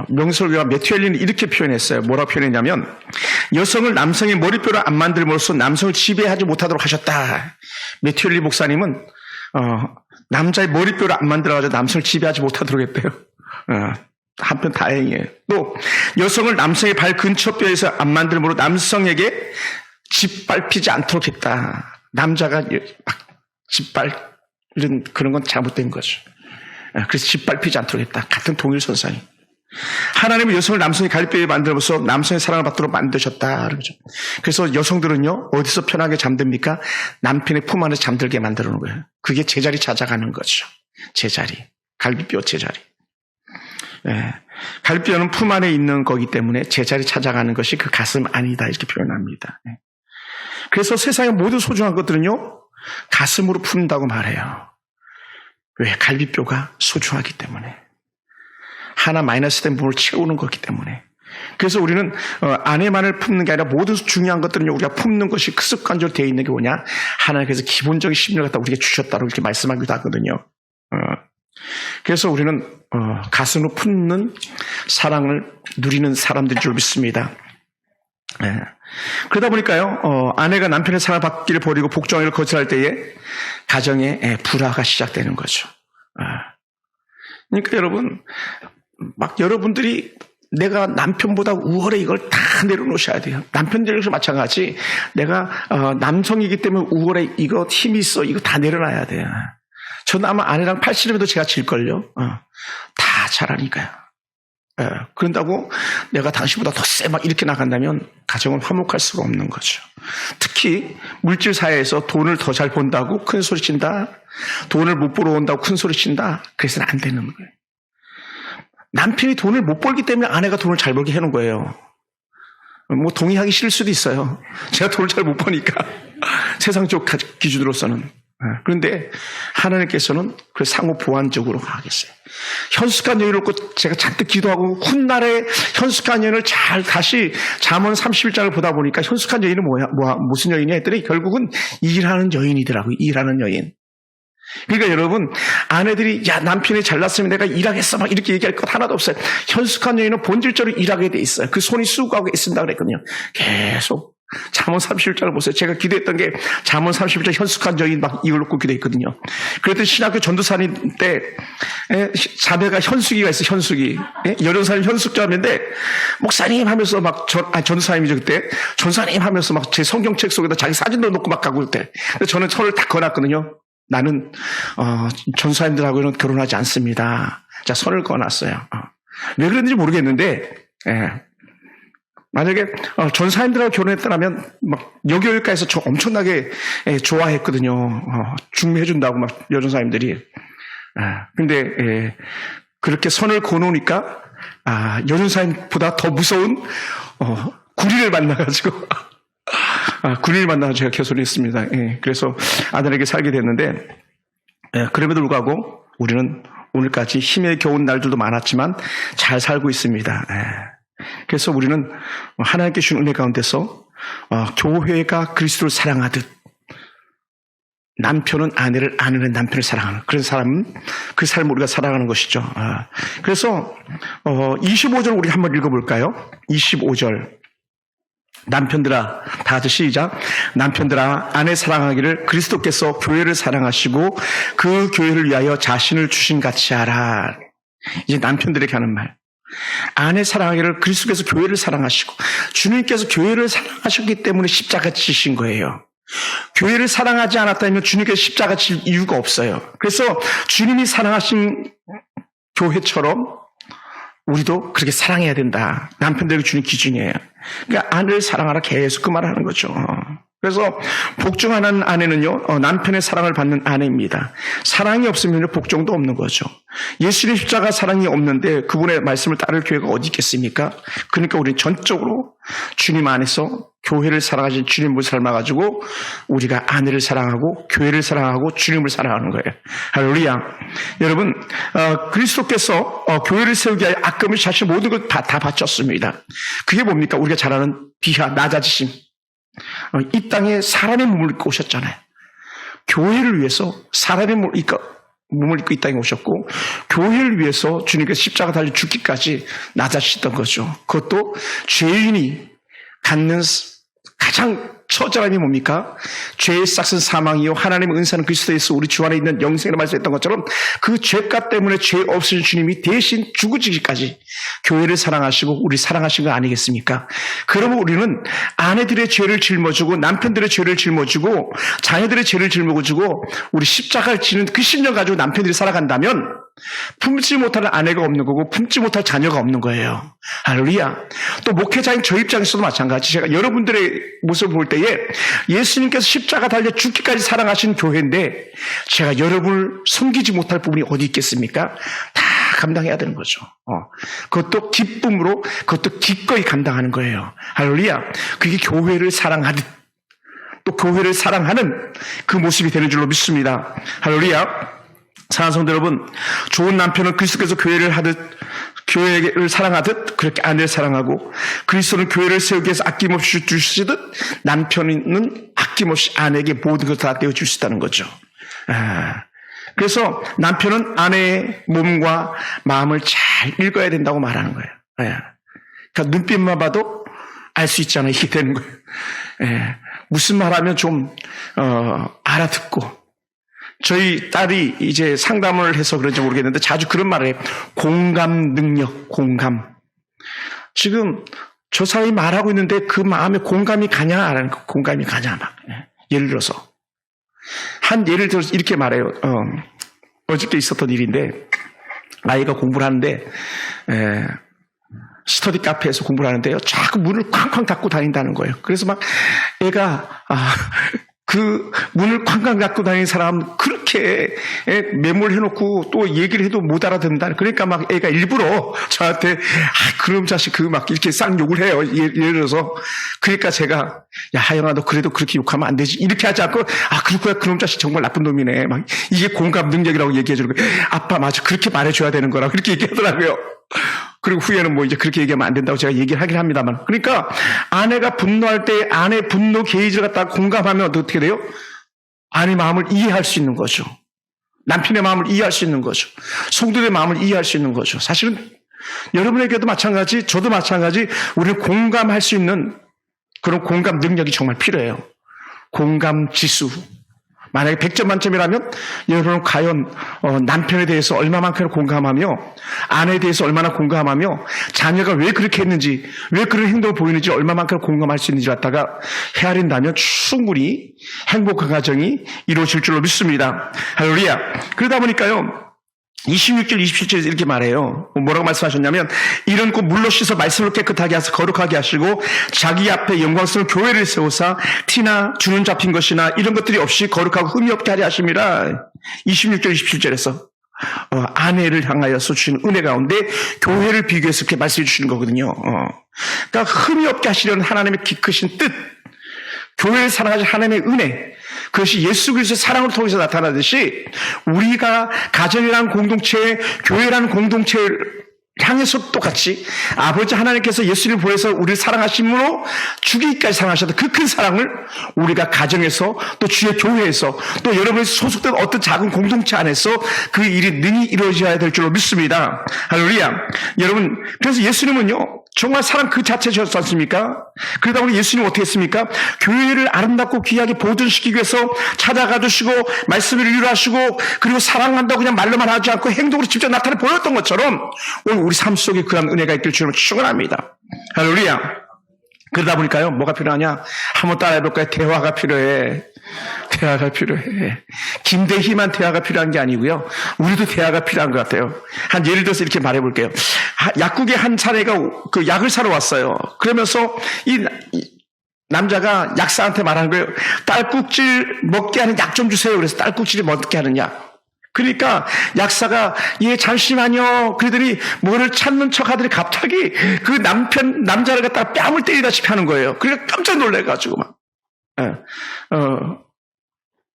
명설교가 매튜엘리는 이렇게 표현했어요. 뭐라고 표현했냐면 여성을 남성의 머리뼈를 안 만들므로써 남성을 지배하지 못하도록 하셨다. 매튜엘리 목사님은 남자의 머리뼈를 안 만들어가지고 남성을 지배하지 못하도록 했대요. 한편 다행이에요. 또 여성을 남성의 발 근처뼈에서 안 만들므로 남성에게 짓밟히지 않도록 했다. 남자가 막 짓밟는 그런 건 잘못된 거죠. 그래서 짓밟히지 않도록 했다. 같은 동일 선상이. 하나님은 여성을 남성의 갈비뼈에 만들어서 남성의 사랑을 받도록 만드셨다. 그래서 여성들은요 어디서 편하게 잠듭니까? 남편의 품 안에서 잠들게 만들어 놓은 거예요. 그게 제자리 찾아가는 거죠. 제자리. 갈비뼈 제자리. 예. 갈비뼈는 품 안에 있는 거기 때문에 제자리 찾아가는 것이 그 가슴 안이다 이렇게 표현합니다. 예. 그래서 세상의 모든 소중한 것들은요 가슴으로 푼다고 말해요. 왜? 갈비뼈가 소중하기 때문에. 하나 마이너스 된 부분을 채우는 거기 때문에. 그래서 우리는 아내만을 품는 게 아니라 모든 중요한 것들은 우리가 품는 것이 그 습관적으로 되어 있는 게 뭐냐? 하나님께서 기본적인 심리를 갖다 우리에게 주셨다고 이렇게 말씀하기도 하거든요. 그래서 우리는 가슴으로 품는 사랑을 누리는 사람들인 줄 믿습니다. 네. 그러다 보니까요, 아내가 남편의 사랑을 받기를 버리고 복종을 거절할 때에 가정에 불화가 시작되는 거죠. 그러니까 여러분, 막 여러분들이 내가 남편보다 우월해 이걸 다 내려놓으셔야 돼요. 남편들도 마찬가지. 내가 남성이기 때문에 우월해 이거 힘이 있어 이거 다 내려놔야 돼요. 저는 아마 아내랑 80이라도 제가 질걸요. 다 잘하니까요. 그런다고 내가 당신보다 더 세 막 이렇게 나간다면 가정은 화목할 수가 없는 거죠. 특히 물질 사회에서 돈을 더 잘 번다고 큰 소리 친다. 돈을 못 벌어 온다고 큰 소리 친다. 그래서는 안 되는 거예요. 남편이 돈을 못 벌기 때문에 아내가 돈을 잘 벌게 해놓은 거예요. 뭐 동의하기 싫을 수도 있어요. 제가 돈을 잘 못 버니까 세상적 기준으로서는. 그런데 하나님께서는 그 상호 보완적으로 하겠어요. 현숙한 여인을 놓고 제가 잔뜩 기도하고 훗날에 현숙한 여인을 잘 다시 잠언 31장을 보다 보니까 현숙한 여인은 무슨 여인이냐 했더니 결국은 일하는 여인이더라고요. 일하는 여인. 그러니까 여러분, 아내들이 야 남편이 잘났으면 내가 일하겠어 막 이렇게 얘기할 것 하나도 없어요. 현숙한 여인은 본질적으로 일하게 돼 있어요. 그 손이 수고하고 있습니다 그랬거든요. 계속 잠언 31장을 보세요. 제가 기도했던 게 잠언 31장 현숙한 여인 막 이걸 놓고 기도했거든요. 그랬더니 신학교 전도사님 때 자매가 현숙이가 있어요. 현숙이. 여전사님 현숙자매인데 목사님 하면서 막 전도사님이죠 그때. 전도사님 하면서 막 제 성경책 속에다 자기 사진도 놓고 막 가고 그때. 저는 손을 딱 거놨거든요. 나는 전도사님들하고는 결혼하지 않습니다. 자, 선을 그어놨어요. 왜 그랬는지 모르겠는데 만약에 전사님들하고 결혼했다면 막 여기여기까지 저 엄청나게 좋아했거든요. 중매해준다고 막 여전사님들이. 근데 그렇게 선을 그어놓으니까 여전사님보다 더 무서운 구리를 만나가지고 구리를 만나서 제가 개소리 했습니다. 그래서 아들에게 살게 됐는데 그럼에도 불구하고 우리는 오늘까지 힘에 겨운 날들도 많았지만 잘 살고 있습니다. 그래서 우리는 하나님께 주신 은혜 가운데서 교회가 그리스도를 사랑하듯 남편은 아내를, 아내는 남편을 사랑하는 그런 사람은 그 삶을 우리가 사랑하는 것이죠. 그래서 25절 우리 한번 읽어볼까요? 25절 남편들아, 다 같이 시작. 남편들아, 아내 사랑하기를 그리스도께서 교회를 사랑하시고 그 교회를 위하여 자신을 주신 같이 하라. 이제 남편들에게 하는 말. 아내 사랑하기를 그리스도께서 교회를 사랑하시고 주님께서 교회를 사랑하셨기 때문에 십자가 지신 거예요. 교회를 사랑하지 않았다면 주님께서 십자가 질 이유가 없어요. 그래서 주님이 사랑하신 교회처럼 우리도 그렇게 사랑해야 된다. 남편들에게 주는 기준이에요. 그러니까 아내를 사랑하라 계속 그 말을 하는 거죠. 그래서 복종하는 아내는요, 남편의 사랑을 받는 아내입니다. 사랑이 없으면 복종도 없는 거죠. 예수님 십자가 사랑이 없는데 그분의 말씀을 따를 교회가 어디 있겠습니까? 그러니까 우리는 전적으로 주님 안에서 교회를 사랑하신 주님을 삶아가지고 우리가 아내를 사랑하고 교회를 사랑하고 주님을 사랑하는 거예요. 할렐루야. 여러분, 그리스도께서 교회를 세우기 위하여 악금을 자신 모든 걸 다 바쳤습니다. 그게 뭡니까? 우리가 잘 아는 비하, 낮아지심. 이 땅에 사람의 몸을 입고 오셨잖아요. 교회를 위해서 사람의 몸을 입고 이 땅에 오셨고 교회를 위해서 주님께서 십자가 달려 죽기까지 낮아지셨던 거죠. 그것도 죄인이 갖는 가장 처절함이 뭡니까? 죄의 싹은 사망이요 하나님의 은사는 그리스도에서 우리 주 안에 있는 영생을 말씀했던 것처럼 그 죄값 때문에 죄 없으신 주님이 대신 죽으시기까지 교회를 사랑하시고 우리 사랑하신 거 아니겠습니까? 그러면 우리는 아내들의 죄를 짊어지고 남편들의 죄를 짊어지고 자녀들의 죄를 짊어지고 우리 십자가를 지는 그 심령 가지고 남편들이 살아간다면 품지 못할 아내가 없는 거고 품지 못할 자녀가 없는 거예요. 할렐루야. 또 목회자인 저 입장에서도 마찬가지. 제가 여러분들의 모습을 볼 때에 예수님께서 십자가 달려 죽기까지 사랑하신 교회인데 제가 여러분을 섬기지 못할 부분이 어디 있겠습니까? 다 감당해야 되는 거죠. 그것도 기쁨으로 그것도 기꺼이 감당하는 거예요. 할렐루야. 그게 교회를 사랑하듯 또 교회를 사랑하는 그 모습이 되는 줄로 믿습니다. 할렐루야. 사랑하는 성도 여러분, 좋은 남편은 그리스도께서 교회를 사랑하듯 그렇게 아내를 사랑하고 그리스도는 교회를 세우기 위해서 아낌없이 주시듯 남편은 아낌없이 아내에게 모든 것을 다 떼어줄 수 있다는 거죠. 그래서 남편은 아내의 몸과 마음을 잘 읽어야 된다고 말하는 거예요. 그러니까 눈빛만 봐도 알 수 있잖아요. 이게 되는 거예요. 무슨 말하면 좀 알아듣고 저희 딸이 이제 상담을 해서 그런지 모르겠는데 자주 그런 말을 해요. 공감 능력, 공감. 지금 저 사람이 말하고 있는데 그 마음에 공감이 가냐 안 하는 거, 공감이 가냐 막. 예를 들어서 예를 들어서 이렇게 말해요. 어저께 있었던 일인데 아이가 공부를 하는데 스터디 카페에서 공부를 하는데요. 자꾸 문을 쾅쾅 닫고 다닌다는 거예요. 그래서 막 애가 그 문을 쾅쾅 닫고 다니는 사람 그렇게 그렇게 메모를 해놓고 또 얘기를 해도 못 알아듣는다. 그러니까 막 애가 일부러 저한테 그놈 자식 막 이렇게 쌍 욕을 해요. 예를 들어서. 그러니까 제가 야 하영아 너 그래도 그렇게 욕하면 안 되지. 이렇게 하지 않고 그렇구나 그놈 자식 정말 나쁜 놈이네. 막 이게 공감 능력이라고 얘기해주는 거예요. 아빠 맞아 그렇게 말해줘야 되는 거라고 그렇게 얘기하더라고요. 그리고 후에는 뭐 이제 그렇게 얘기하면 안 된다고 제가 얘기를 하긴 합니다만. 그러니까 아내가 분노할 때 아내 분노 게이지를 갖다가 공감하면 어떻게 돼요? 아내 마음을 이해할 수 있는 거죠. 남편의 마음을 이해할 수 있는 거죠. 성도의 마음을 이해할 수 있는 거죠. 사실은 여러분에게도 마찬가지, 저도 마찬가지, 우리는 공감할 수 있는 그런 공감 능력이 정말 필요해요. 공감 지수. 만약에 100점 만점이라면 여러분은 과연 남편에 대해서 얼마만큼 공감하며 아내에 대해서 얼마나 공감하며 자녀가 왜 그렇게 했는지 왜 그런 행동을 보이는지 얼마만큼 공감할 수 있는지 갖다가 헤아린다면 충분히 행복한 가정이 이루어질 줄로 믿습니다. 할렐루야. 그러다 보니까요 26절 27절에서 이렇게 말해요. 뭐라고 말씀하셨냐면 이런 곧 물로 씻어 말씀을 깨끗하게 하사 거룩하게 하시고 자기 앞에 영광스러운 교회를 세우사 티나 주는 잡힌 것이나 이런 것들이 없이 거룩하고 흠이 없게 하려 하심이라. 26절 27절에서 아내를 향하여서 주시는 은혜 가운데 교회를 비교해서 이렇게 말씀해 주시는 거거든요. 그러니까 흠이 없게 하시려는 하나님의 기 크신 뜻, 교회를 사랑하신 하나님의 은혜, 그것이 예수 그리스도의 사랑을 통해서 나타나듯이 우리가 가정이라는 공동체, 교회라는 공동체를 향해서 똑같이 아버지 하나님께서 예수를 보내서 우리를 사랑하심으로 죽이기까지 사랑하셨던 그 큰 사랑을 우리가 가정에서 또 주의 교회에서 또 여러분이 소속된 어떤 작은 공동체 안에서 그 일이 능히 이루어져야 될 줄로 믿습니다. 할렐루야. 여러분, 그래서 예수님은요 정말 사랑 그 자체셨지 않습니까? 그러다 보니 예수님 어떻게 했습니까? 교회를 아름답고 귀하게 보존시키기 위해서 찾아가 주시고 말씀을 위로하시고 그리고 사랑한다고 그냥 말로만 하지 않고 행동으로 직접 나타내 보였던 것처럼 오늘 우리 삶 속에 그런 은혜가 있길 주님을 축원합니다. 할렐루야. 그러다 보니까요 뭐가 필요하냐? 한번 따라해볼까요? 대화가 필요해. 대화가 필요해. 김대희만 대화가 필요한 게 아니고요. 우리도 대화가 필요한 것 같아요. 한 예를 들어서 이렇게 말해볼게요. 약국에 한 사내가 그 약을 사러 왔어요. 그러면서 이 남자가 약사한테 말하는 거예요. 딸꾹질 먹게 하는 약 좀 주세요. 그래서 딸꾹질이 먹게 하는 약. 그러니까 약사가 예 잠시만요. 그러더니 뭐를 찾는 척하더니 갑자기 그 남자를 갖다가 뺨을 때리다시피 하는 거예요. 그러니까 깜짝 놀래가지고 막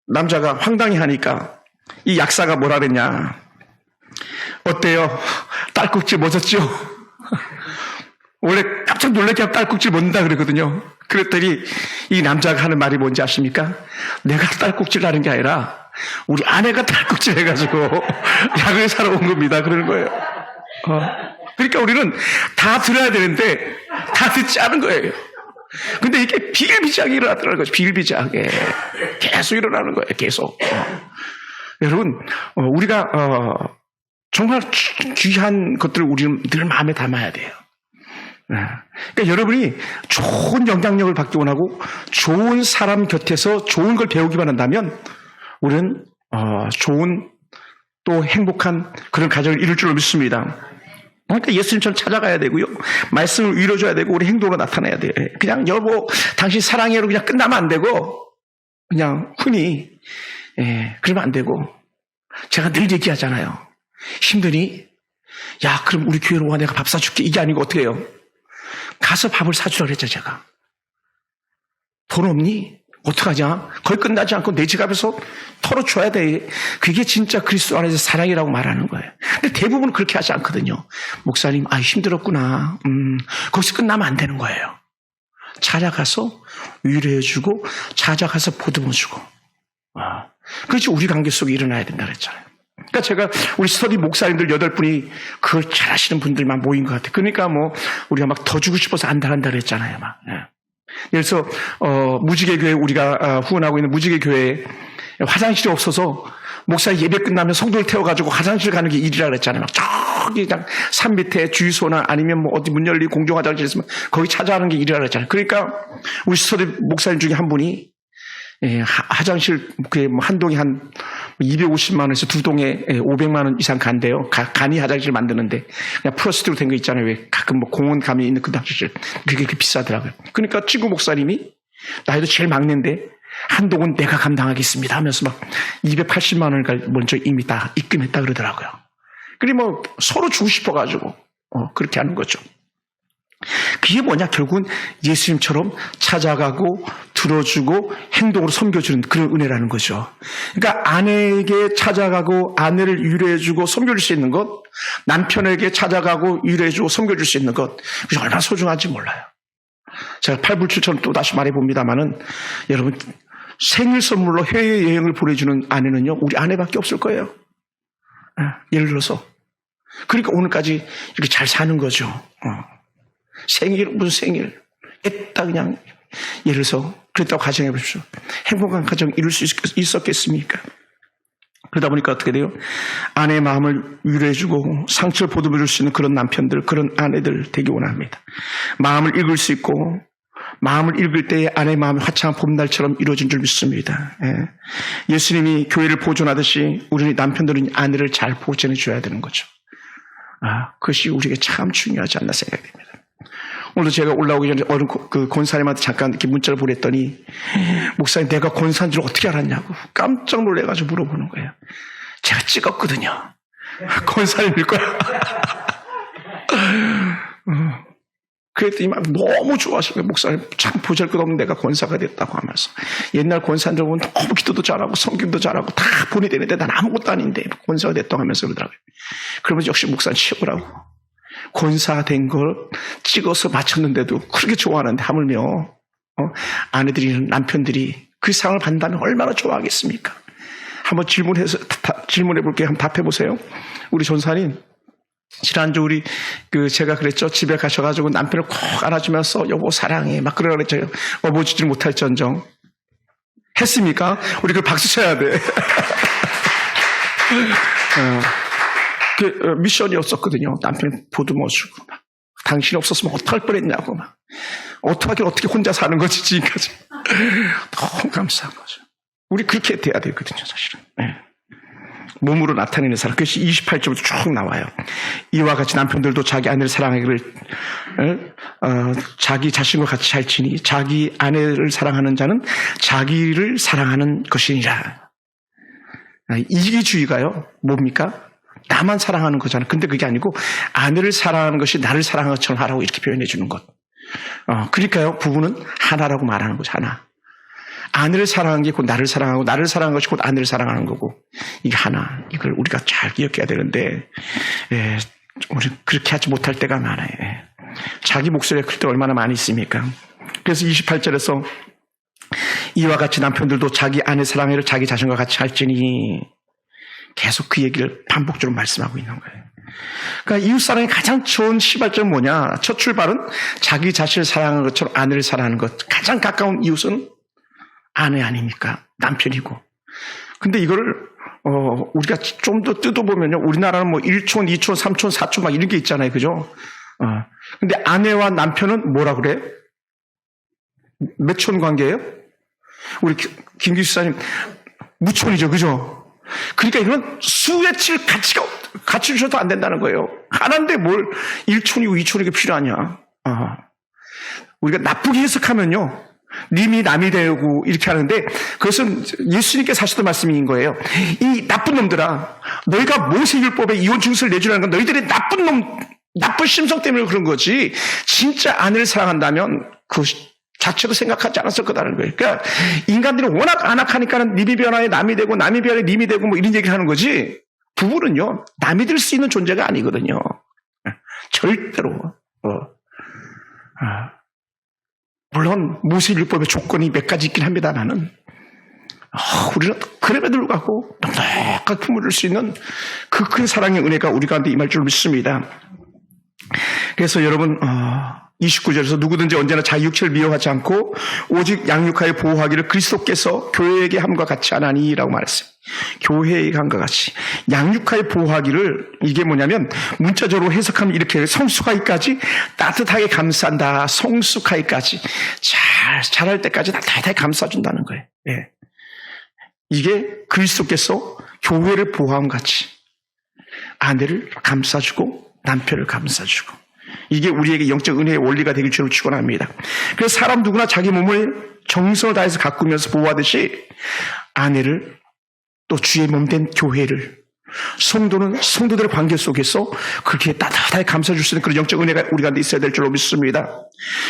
남자가 황당히 하니까 이 약사가 뭐라 그랬냐? 어때요? 딸꾹질 멎었죠? 원래 깜짝 놀래게 하면 딸꾹질 멎는다 그러거든요. 그랬더니 이 남자가 하는 말이 뭔지 아십니까? 내가 딸꾹질 하는 게 아니라 우리 아내가 딸꾹질 해가지고 약을 사러 온 겁니다. 그러는 거예요. 그러니까 우리는 다 들어야 되는데 다 듣지 않은 거예요. 근데 이게 비일비재하게 일어나더라는 거죠. 비일비재하게. 계속 일어나는 거예요. 계속. 여러분, 우리가 정말 귀한 것들을 우리는 늘 마음에 담아야 돼요. 그러니까 여러분이 좋은 영향력을 받기 원하고 좋은 사람 곁에서 좋은 걸 배우기만 한다면 우리는 좋은 또 행복한 그런 가정을 이룰 줄로 믿습니다. 그러니까 예수님처럼 찾아가야 되고요. 말씀을 위로줘야 되고 우리 행동으로 나타내야 돼요. 그냥 여보 당신 사랑해로 그냥 끝나면 안 되고 그냥 흔히 그러면 안 되고 제가 늘 얘기하잖아요. 힘드니? 야 그럼 우리 교회로 와 내가 밥 사줄게. 이게 아니고 어떻게 해요? 가서 밥을 사주라 그랬죠 제가. 돈 없니? 어떡하냐? 거의 끝나지 않고 내 지갑에서 털어줘야 돼. 그게 진짜 그리스도 안에서 사랑이라고 말하는 거예요. 근데 대부분 그렇게 하지 않거든요. 목사님, 힘들었구나. 거기서 끝나면 안 되는 거예요. 찾아가서 위로해주고, 찾아가서 보듬어주고. 그렇지, 우리 관계 속에 일어나야 된다 그랬잖아요. 그러니까 제가 우리 스터디 목사님들 8분이 그걸 잘 하시는 분들만 모인 것 같아요. 그러니까 우리가 막 더 주고 싶어서 한다 그랬잖아요. 막. 그래서 무지개 교회 우리가 후원하고 있는 무지개 교회에 화장실이 없어서 목사 예배 끝나면 성도를 태워가지고 화장실 가는 게 일이라 그랬잖아요. 막 저기 그냥 산 밑에 주유소나 아니면 어디 문 열린 공중 화장실 있으면 거기 찾아가는 게 일이라 그랬잖아요. 그러니까 우리 스터디 목사님 중에 한 분이 화장실 한 동에 한 250만 원에서 두 동에 500만 원 이상 간대요. 간이 화장실 만드는데 그냥 플러스틱으로 된 거 있잖아요. 왜 가끔 공원 가면 있는 그 화장실 그게 비싸더라고요. 그러니까 친구 목사님이 나이도 제일 막내인데 한동훈 내가 감당하겠습니다 하면서 막 280만 원을 먼저 이미 다 입금했다 그러더라고요. 그리고 뭐 서로 주고 싶어가지고 그렇게 하는 거죠. 그게 뭐냐? 결국은 예수님처럼 찾아가고 들어주고 행동으로 섬겨주는 그런 은혜라는 거죠. 그러니까 아내에게 찾아가고 아내를 위로해주고 섬겨줄 수 있는 것, 남편에게 찾아가고 위로해주고 섬겨줄 수 있는 것, 그게 얼마나 소중한지 몰라요. 제가 팔불출처럼 또 다시 말해봅니다만은 여러분 생일 선물로 해외여행을 보내주는 아내는요 우리 아내밖에 없을 거예요. 예를 들어서 그러니까 오늘까지 이렇게 잘 사는 거죠. 생일 무슨 생일 했다 그냥 예를 들어서 그랬다고 가정해 보십시오. 행복한 가정 이룰 수 있었겠습니까? 그러다 보니까 어떻게 돼요? 아내의 마음을 위로해주고 상처를 보듬어줄 수 있는 그런 남편들, 그런 아내들 되기 원합니다. 마음을 읽을 수 있고 마음을 읽을 때에 아내의 마음이 화창한 봄날처럼 이루어진 줄 믿습니다. 예수님이 교회를 보존하듯이 우리 남편들은 아내를 잘 보존해 줘야 되는 거죠. 그것이 우리에게 참 중요하지 않나 생각됩니다. 오늘도 제가 올라오기 전에 어른 그 권사님한테 잠깐 이렇게 문자를 보냈더니 목사님 내가 권사인 줄 어떻게 알았냐고 깜짝 놀래가지고 물어보는 거예요. 제가 찍었거든요. 권사님일 거야. 그랬더니 막 너무 좋아하시고 목사님 참 보잘것없는 내가 권사가 됐다고 하면서 옛날 권사님들 보면 너무 기도도 잘하고 성경도 잘하고 다 본이 되는데 난 아무것도 아닌데 권사가 됐다고 하면서 그러더라고요. 그러면 역시 목사님 최고라고. 권사된 걸 찍어서 마쳤는데도 그렇게 좋아하는데 하물며 아내들이 남편들이 그 상을 받는다면 얼마나 좋아하겠습니까? 한번 질문해 볼게요. 한번 답해 보세요. 우리 전사님 지난주 우리 제가 그랬죠. 집에 가셔가지고 남편을 꼭 안아주면서 여보 사랑해 막 그러라 그랬죠. 업어주지 못할지언정 했습니까? 우리 그 박수 쳐야 돼. 미션이었었거든요. 남편 보듬어주고 막. 당신이 없었으면 어떡할 뻔했냐고 막. 어떻게 혼자 사는 거지 지금까지. 너무 감사한 거죠. 우리 그렇게 돼야 되거든요 사실은. 몸으로 나타내는 사랑. 그것이 28절부터 쭉 나와요. 이와 같이 남편들도 자기 아내를 사랑하기를 자기 자신과 같이 잘 지니 자기 아내를 사랑하는 자는 자기를 사랑하는 것이니라. 이기주의가요 뭡니까? 나만 사랑하는 거잖아. 근데 그게 아니고 아내를 사랑하는 것이 나를 사랑하는 것처럼 하라고 이렇게 표현해 주는 것. 그러니까요 부부는 하나라고 말하는 거죠. 하나. 아내를 사랑하는 게 곧 나를 사랑하고 나를 사랑하는 것이 곧 아내를 사랑하는 거고 이게 하나. 이걸 우리가 잘 기억해야 되는데 우리 그렇게 하지 못할 때가 많아요. 자기 목소리가 클 때 얼마나 많이 있습니까? 그래서 28절에서 이와 같이 남편들도 자기 아내 사랑을 자기 자신과 같이 할지니 계속 그 얘기를 반복적으로 말씀하고 있는 거예요. 그러니까 이웃사랑의 가장 좋은 시발점은 뭐냐? 첫 출발은 자기 자신을 사랑하는 것처럼 아내를 사랑하는 것. 가장 가까운 이웃은 아내 아닙니까? 남편이고. 근데 이거를 우리가 좀 더 뜯어보면요. 우리나라는 뭐 1촌, 2촌, 3촌, 4촌 막 이런 게 있잖아요. 그죠? 근데 아내와 남편은 뭐라 그래? 몇 촌 관계예요? 우리 김기수사님 무촌이죠. 그죠? 그러니까 이건 수에 칠 가치가 갖추셔도 안 된다는 거예요. 하나인데 뭘 1촌이고 2촌이고 필요하냐. 우리가 나쁘게 해석하면요. 님이 남이 되고 이렇게 하는데 그것은 예수님께서 하셨던 말씀인 거예요. 이 나쁜 놈들아 너희가 모세율법에 이혼 증서를 내주라는 건 너희들의 나쁜 심성 때문에 그런 거지 진짜 아내를 사랑한다면 그 자체도 생각하지 않았을 거다는 거예요. 그러니까 인간들이 워낙 안악하니까는 님이 변화에 남이 되고 남이 변화에 님이 되고 뭐 이런 얘기를 하는 거지 부부는요 남이 될 수 있는 존재가 아니거든요. 절대로. 물론 모세율법의 조건이 몇 가지 있긴 합니다만은 우리는 그럼에도 불구하고 넉넉하게 품어줄 수 있는 그 큰 사랑의 은혜가 우리 가운데 임할 줄 믿습니다. 그래서 여러분 29절에서 누구든지 언제나 자기 육체를 미워하지 않고 오직 양육하여 보호하기를 그리스도께서 교회에게 함과 같이 하나니라고 말했어요. 교회에게 함과 같이 양육하여 보호하기를 이게 뭐냐면 문자적으로 해석하면 이렇게 성숙하기까지 따뜻하게 감싼다. 성숙하기까지 잘할 때까지 따뜻하게 감싸준다는 거예요. 이게 그리스도께서 교회를 보호함 같이 아내를 감싸주고 남편을 감싸주고 이게 우리에게 영적 은혜의 원리가 되길 주로 축원합니다. 그래서 사람 누구나 자기 몸을 정성을 다해서 가꾸면서 보호하듯이 아내를 또 주의 몸된 교회를 성도는 성도들의 관계 속에서 그렇게 따뜻하게 감싸줄 수 있는 그런 영적 은혜가 우리 가운데 있어야 될 줄로 믿습니다.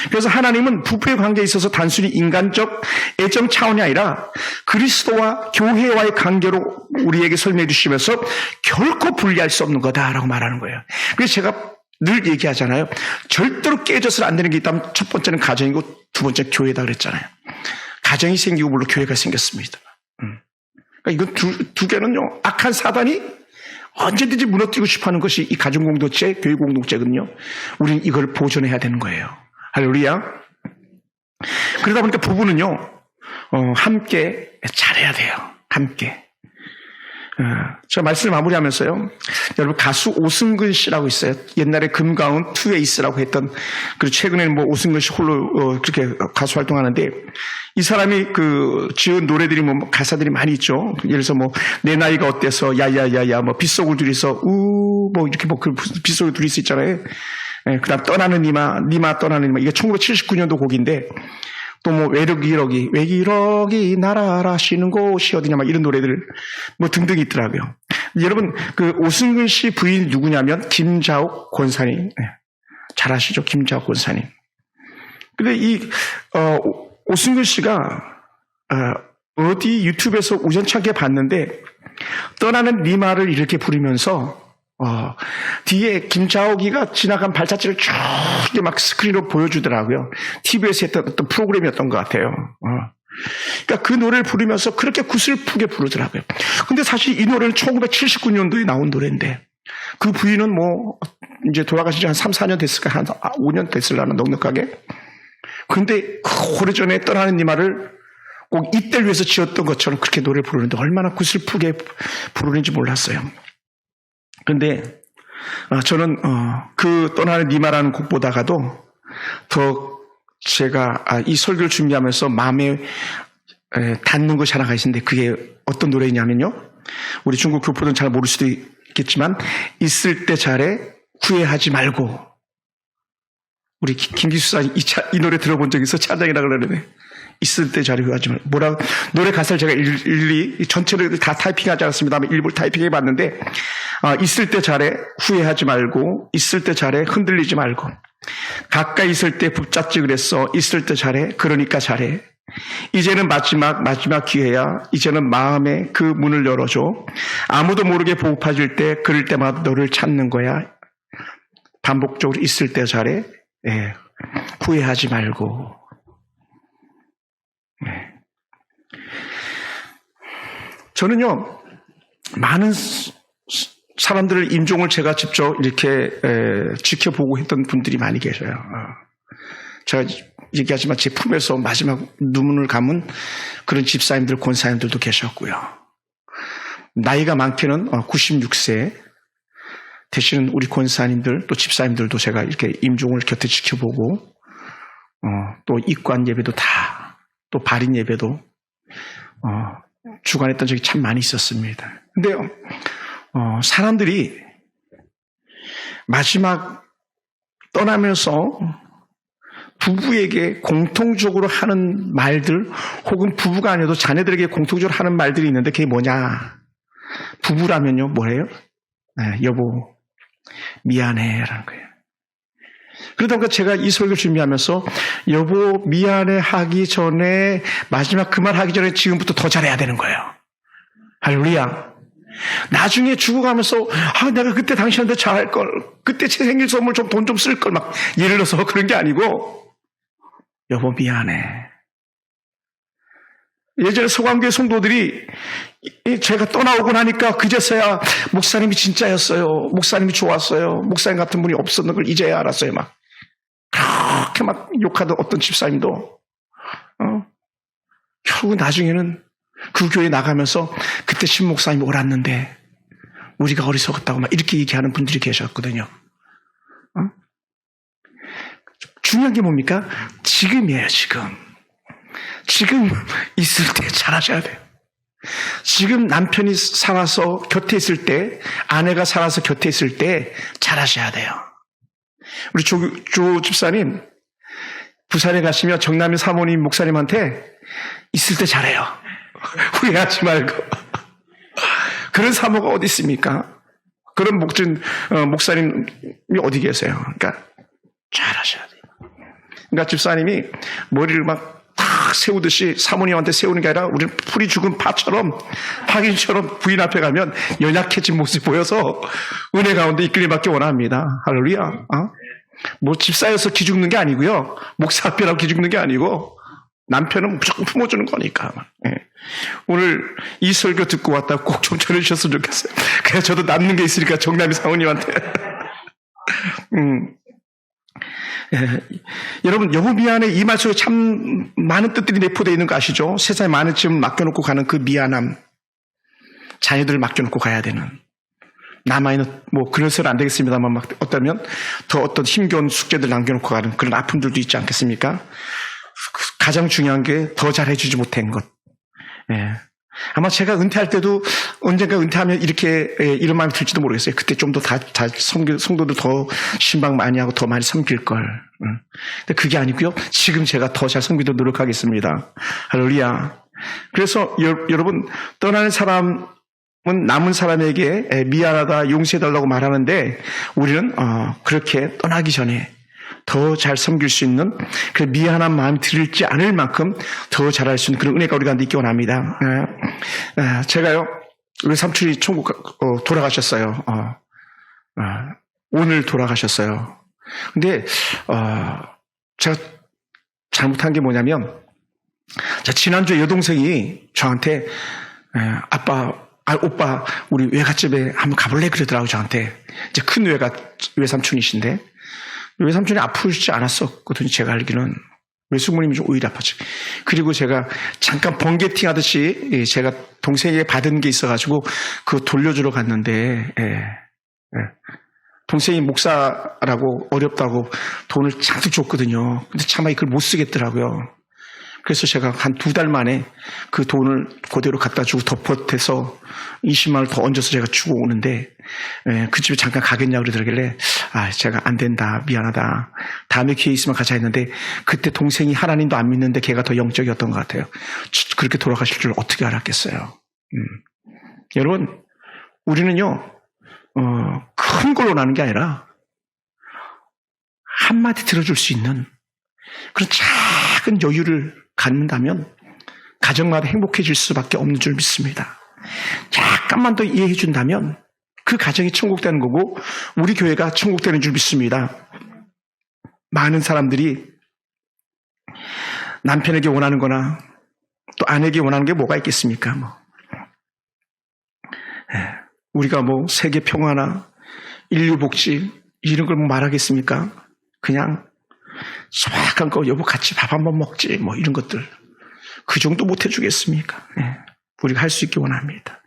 그래서 하나님은 부부의 관계에 있어서 단순히 인간적 애정 차원이 아니라 그리스도와 교회와의 관계로 우리에게 설명해 주시면서 결코 분리할 수 없는 거다라고 말하는 거예요. 그래서 제가 늘 얘기하잖아요. 절대로 깨져서는 안 되는 게 있다면 첫 번째는 가정이고 두 번째 교회다 그랬잖아요. 가정이 생기고 물론 교회가 생겼습니다. 그러니까 이거 두 개는요, 악한 사단이 언제든지 무너뜨리고 싶어 하는 것이 이 가정 공동체, 교회 공동체거든요. 우리는 이걸 보존해야 되는 거예요. 할렐루야. 그러다 보니까 부부는요, 함께 잘해야 돼요. 함께. 제가 말씀을 마무리하면서요, 여러분 가수 오승근 씨라고 있어요. 옛날에 금가운 투웨이스라고 했던, 그리고 최근에는 뭐 오승근 씨 홀로 그렇게 가수 활동하는데, 이 사람이 지은 노래들이 뭐 가사들이 많이 있죠. 예를 들어서 뭐 내 나이가 어때서 야야야야 뭐 빗속을 둘이서 뭐 이렇게 뭐 그 빗속을 둘이서 있잖아요. 그다음 떠나는 니마 떠나는 니마, 이게 1979년도 곡인데, 또 뭐 외기러기 날아라 쉬는 곳이 어디냐 막 이런 노래들 뭐 등등 있더라고요. 여러분 그 오승근 씨 부인 누구냐면 김자옥 권사님. 잘 아시죠? 김자옥 권사님. 근데 이 오승근 씨가 어디 유튜브에서 우연찮게 봤는데 떠나는 니마를 이렇게 부르면서 뒤에 김자옥이가 지나간 발자취를 쭉 막 스크린으로 보여주더라고요. TV에서 했던 어떤 프로그램이었던 것 같아요. 그러니까 그 노래를 부르면서 그렇게 구슬프게 부르더라고요. 근데 사실 이 노래는 1979년도에 나온 노래인데 그 부인은 뭐 이제 돌아가신 지 한 3, 4년 됐을까? 한 5년 됐을라나 넉넉하게. 근데 그 오래전에 떠나는 니 말을 꼭 이때를 위해서 지었던 것처럼 그렇게 노래를 부르는데 얼마나 구슬프게 부르는지 몰랐어요. 근데 저는 그 떠나는 니마라는 곡보다가도 더 제가 이 설교를 준비하면서 마음에 닿는 것이 하나가 있는데 그게 어떤 노래냐면요. 우리 중국 교포들은 잘 모를 수도 있겠지만 있을 때 잘해 후회하지 말고. 우리 김기수 사 이 노래 들어본 적 있어? 찬양이라 그러는데 있을 때 잘해 후회하지 말고. 노래 가사를 제가 일일이 전체를 다 타이핑하지 않았습니다만 일부를 타이핑해봤는데 있을 때 잘해 후회하지 말고, 있을 때 잘해 흔들리지 말고, 가까이 있을 때 붙잡지 그랬어 있을 때 잘해 그러니까 잘해. 이제는 마지막 기회야. 이제는 마음에 그 문을 열어줘. 아무도 모르게 보급해줄 때 그럴 때마다 너를 찾는 거야. 반복적으로 있을 때 잘해. 후회하지 말고. 저는요 많은 사람들의 임종을 제가 직접 이렇게 지켜보고 했던 분들이 많이 계셔요. 제가 얘기하지만 제 품에서 마지막 눈물을 감은 그런 집사님들, 권사님들도 계셨고요. 나이가 많게는 96세 되시는 우리 권사님들 또 집사님들도 제가 이렇게 임종을 곁에 지켜보고 또 입관 예배도 다, 또 발인 예배도 주관했던 적이 참 많이 있었습니다. 근데요, 사람들이 마지막 떠나면서 부부에게 공통적으로 하는 말들, 혹은 부부가 아니어도 자녀들에게 공통적으로 하는 말들이 있는데 그게 뭐냐? 부부라면요, 뭐예요? 여보, 미안해 라는 거예요. 그러다 보니까 제가 이 설교를 준비하면서 여보 미안해 하기 전에, 마지막 그 말 하기 전에 지금부터 더 잘해야 되는 거예요. 할렐루야. 나중에 죽어가면서 내가 그때 당신한테 잘할걸, 그때 제 생일 선물 좀 돈 좀 쓸걸, 막 예를 들어서 그런 게 아니고 여보 미안해. 예전에 서강교회 성도들이 제가 떠나오고 나니까 그제서야 목사님이 진짜였어요, 목사님이 좋았어요, 목사님 같은 분이 없었는 걸 이제야 알았어요. 막 그렇게 막 욕하던 어떤 집사님도 결국 나중에는 그 교회 나가면서 그때 신 목사님이 옳았는데 우리가 어리석었다고 막 이렇게 얘기하는 분들이 계셨거든요. 중요한 게 뭡니까? 지금이에요. 지금 있을 때 잘하셔야 돼요. 지금 남편이 살아서 곁에 있을 때, 아내가 살아서 곁에 있을 때 잘하셔야 돼요. 우리 조 집사님, 부산에 가시면 정남희 사모님 목사님한테 있을 때 잘해요. 후회하지 말고. 그런 사모가 어디 있습니까? 그런 목사님이 어디 계세요? 그러니까 잘하셔야 돼요. 그러니까 집사님이 머리를 막 탁 세우듯이 사모님한테 세우는 게 아니라 우리는 풀이 죽은 파처럼, 파긴처럼 부인 앞에 가면 연약해진 모습이 보여서 은혜 가운데 이끌림받기 원합니다. 할렐루야. 뭐 집사여서 기죽는 게 아니고요. 목사 앞이라고 기죽는 게 아니고 남편은 무조건 품어주는 거니까. 예. 오늘 이 설교 듣고 왔다 꼭 좀 전해주셨으면 좋겠어요. 그래서 저도 남는 게 있으니까 정남이 사모님한테. 예. 여러분, 여보 미안해 이 말 속에 참 많은 뜻들이 내포되어 있는 거 아시죠? 세상에 많은 짐을 맡겨놓고 가는 그 미안함, 자녀들을 맡겨놓고 가야 되는, 남아있는 뭐 그래서는 안 되겠습니다만 막 어쩌면 더 어떤 힘겨운 숙제들 남겨놓고 가는 그런 아픔들도 있지 않겠습니까? 가장 중요한 게 더 잘해주지 못한 것. 예. 아마 제가 은퇴할 때도 언젠가 은퇴하면 이렇게 이런 마음이 들지도 모르겠어요. 그때 좀 더 다 성도들 더 신방 많이 하고 더 많이 섬길 걸. 근데 그게 아니고요. 지금 제가 더 잘 섬기도록 노력하겠습니다. 할렐루야. 그래서 여러분, 떠나는 사람은 남은 사람에게 미안하다, 용서해달라고 말하는데 우리는 그렇게 떠나기 전에 더 잘 섬길 수 있는 그 미안한 마음이 들지 않을 만큼 더 잘할 수 있는 그런 은혜가 우리 가운데 있기 원합니다. 제가요, 외삼촌이 천국 돌아가셨어요. 오늘 돌아가셨어요. 근데 제가 잘못한 게 뭐냐면, 지난주에 여동생이 저한테 오빠 우리 외갓집에 한번 가볼래? 그러더라고요. 저한테. 이제 큰 외삼촌이신데 외삼촌이 아프지 않았었거든요. 제가 알기는. 외숙모님이 좀 오히려 아팠지. 그리고 제가 잠깐 번개팅 하듯이 제가 동생에게 받은 게 있어가지고 그거 돌려주러 갔는데 동생이 목사라고 어렵다고 돈을 잔뜩 줬거든요. 근데 차마 그걸 못 쓰겠더라고요. 그래서 제가 한 2달 만에 그 돈을 그대로 갖다 주고 더 보태서 20만 원을 더 얹어서 제가 주고 오는데, 그 집에 잠깐 가겠냐고 그러더라길래, 제가 안 된다, 미안하다, 다음에 기회 있으면 가자 했는데, 그때 동생이 하나님도 안 믿는데 걔가 더 영적이었던 것 같아요. 그렇게 돌아가실 줄 어떻게 알았겠어요. 여러분, 우리는요, 큰 걸로 나는 게 아니라 한마디 들어줄 수 있는 그런 작은 여유를 갖는다면 가정마다 행복해질 수밖에 없는 줄 믿습니다. 약간만 더 이해해 준다면 그 가정이 천국 되는 거고 우리 교회가 천국 되는 줄 믿습니다. 많은 사람들이 남편에게 원하는 거나 또 아내에게 원하는 게 뭐가 있겠습니까? 우리가 세계 평화나 인류 복지 이런 걸 말하겠습니까? 그냥 소박한 거, 여보 같이 밥 한번 먹지, 이런 것들. 그 정도 못 해주겠습니까? 우리가 할 수 있기 원합니다.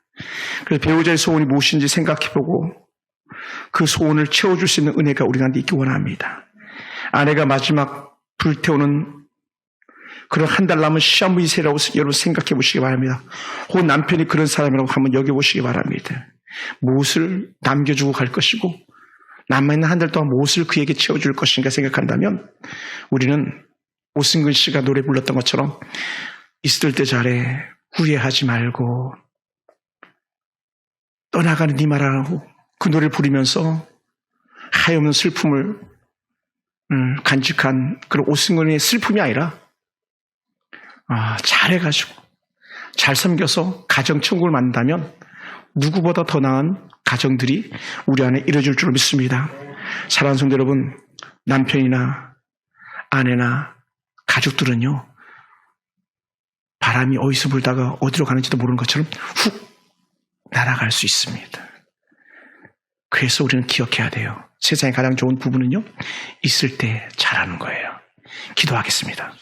그래서 배우자의 소원이 무엇인지 생각해보고 그 소원을 채워줄 수 있는 은혜가 우리 가운데 있기 원합니다. 아내가 마지막 불태우는 그런 한 달 남은 시한부인세라고 여러분 생각해 보시기 바랍니다. 혹은 남편이 그런 사람이라고 한번 여겨보시기 바랍니다. 무엇을 남겨주고 갈 것이고 남아있는 한 달 동안 무엇을 그에게 채워줄 것인가 생각한다면 우리는 오승근 씨가 노래 불렀던 것처럼 있을 때 잘해 후회하지 말고 떠나가는 네 말하고 그 노래를 부르면서 하염없는 슬픔을 간직한 그런 오승근의 슬픔이 아니라 잘해가지고 잘 섬겨서 가정 천국을 만든다면 누구보다 더 나은 가정들이 우리 안에 이루어질 줄 믿습니다. 사랑하는 성도 여러분, 남편이나 아내나 가족들은요, 바람이 어디서 불다가 어디로 가는지도 모르는 것처럼 훅 날아갈 수 있습니다. 그래서 우리는 기억해야 돼요. 세상에 가장 좋은 부부는요, 있을 때 잘하는 거예요. 기도하겠습니다.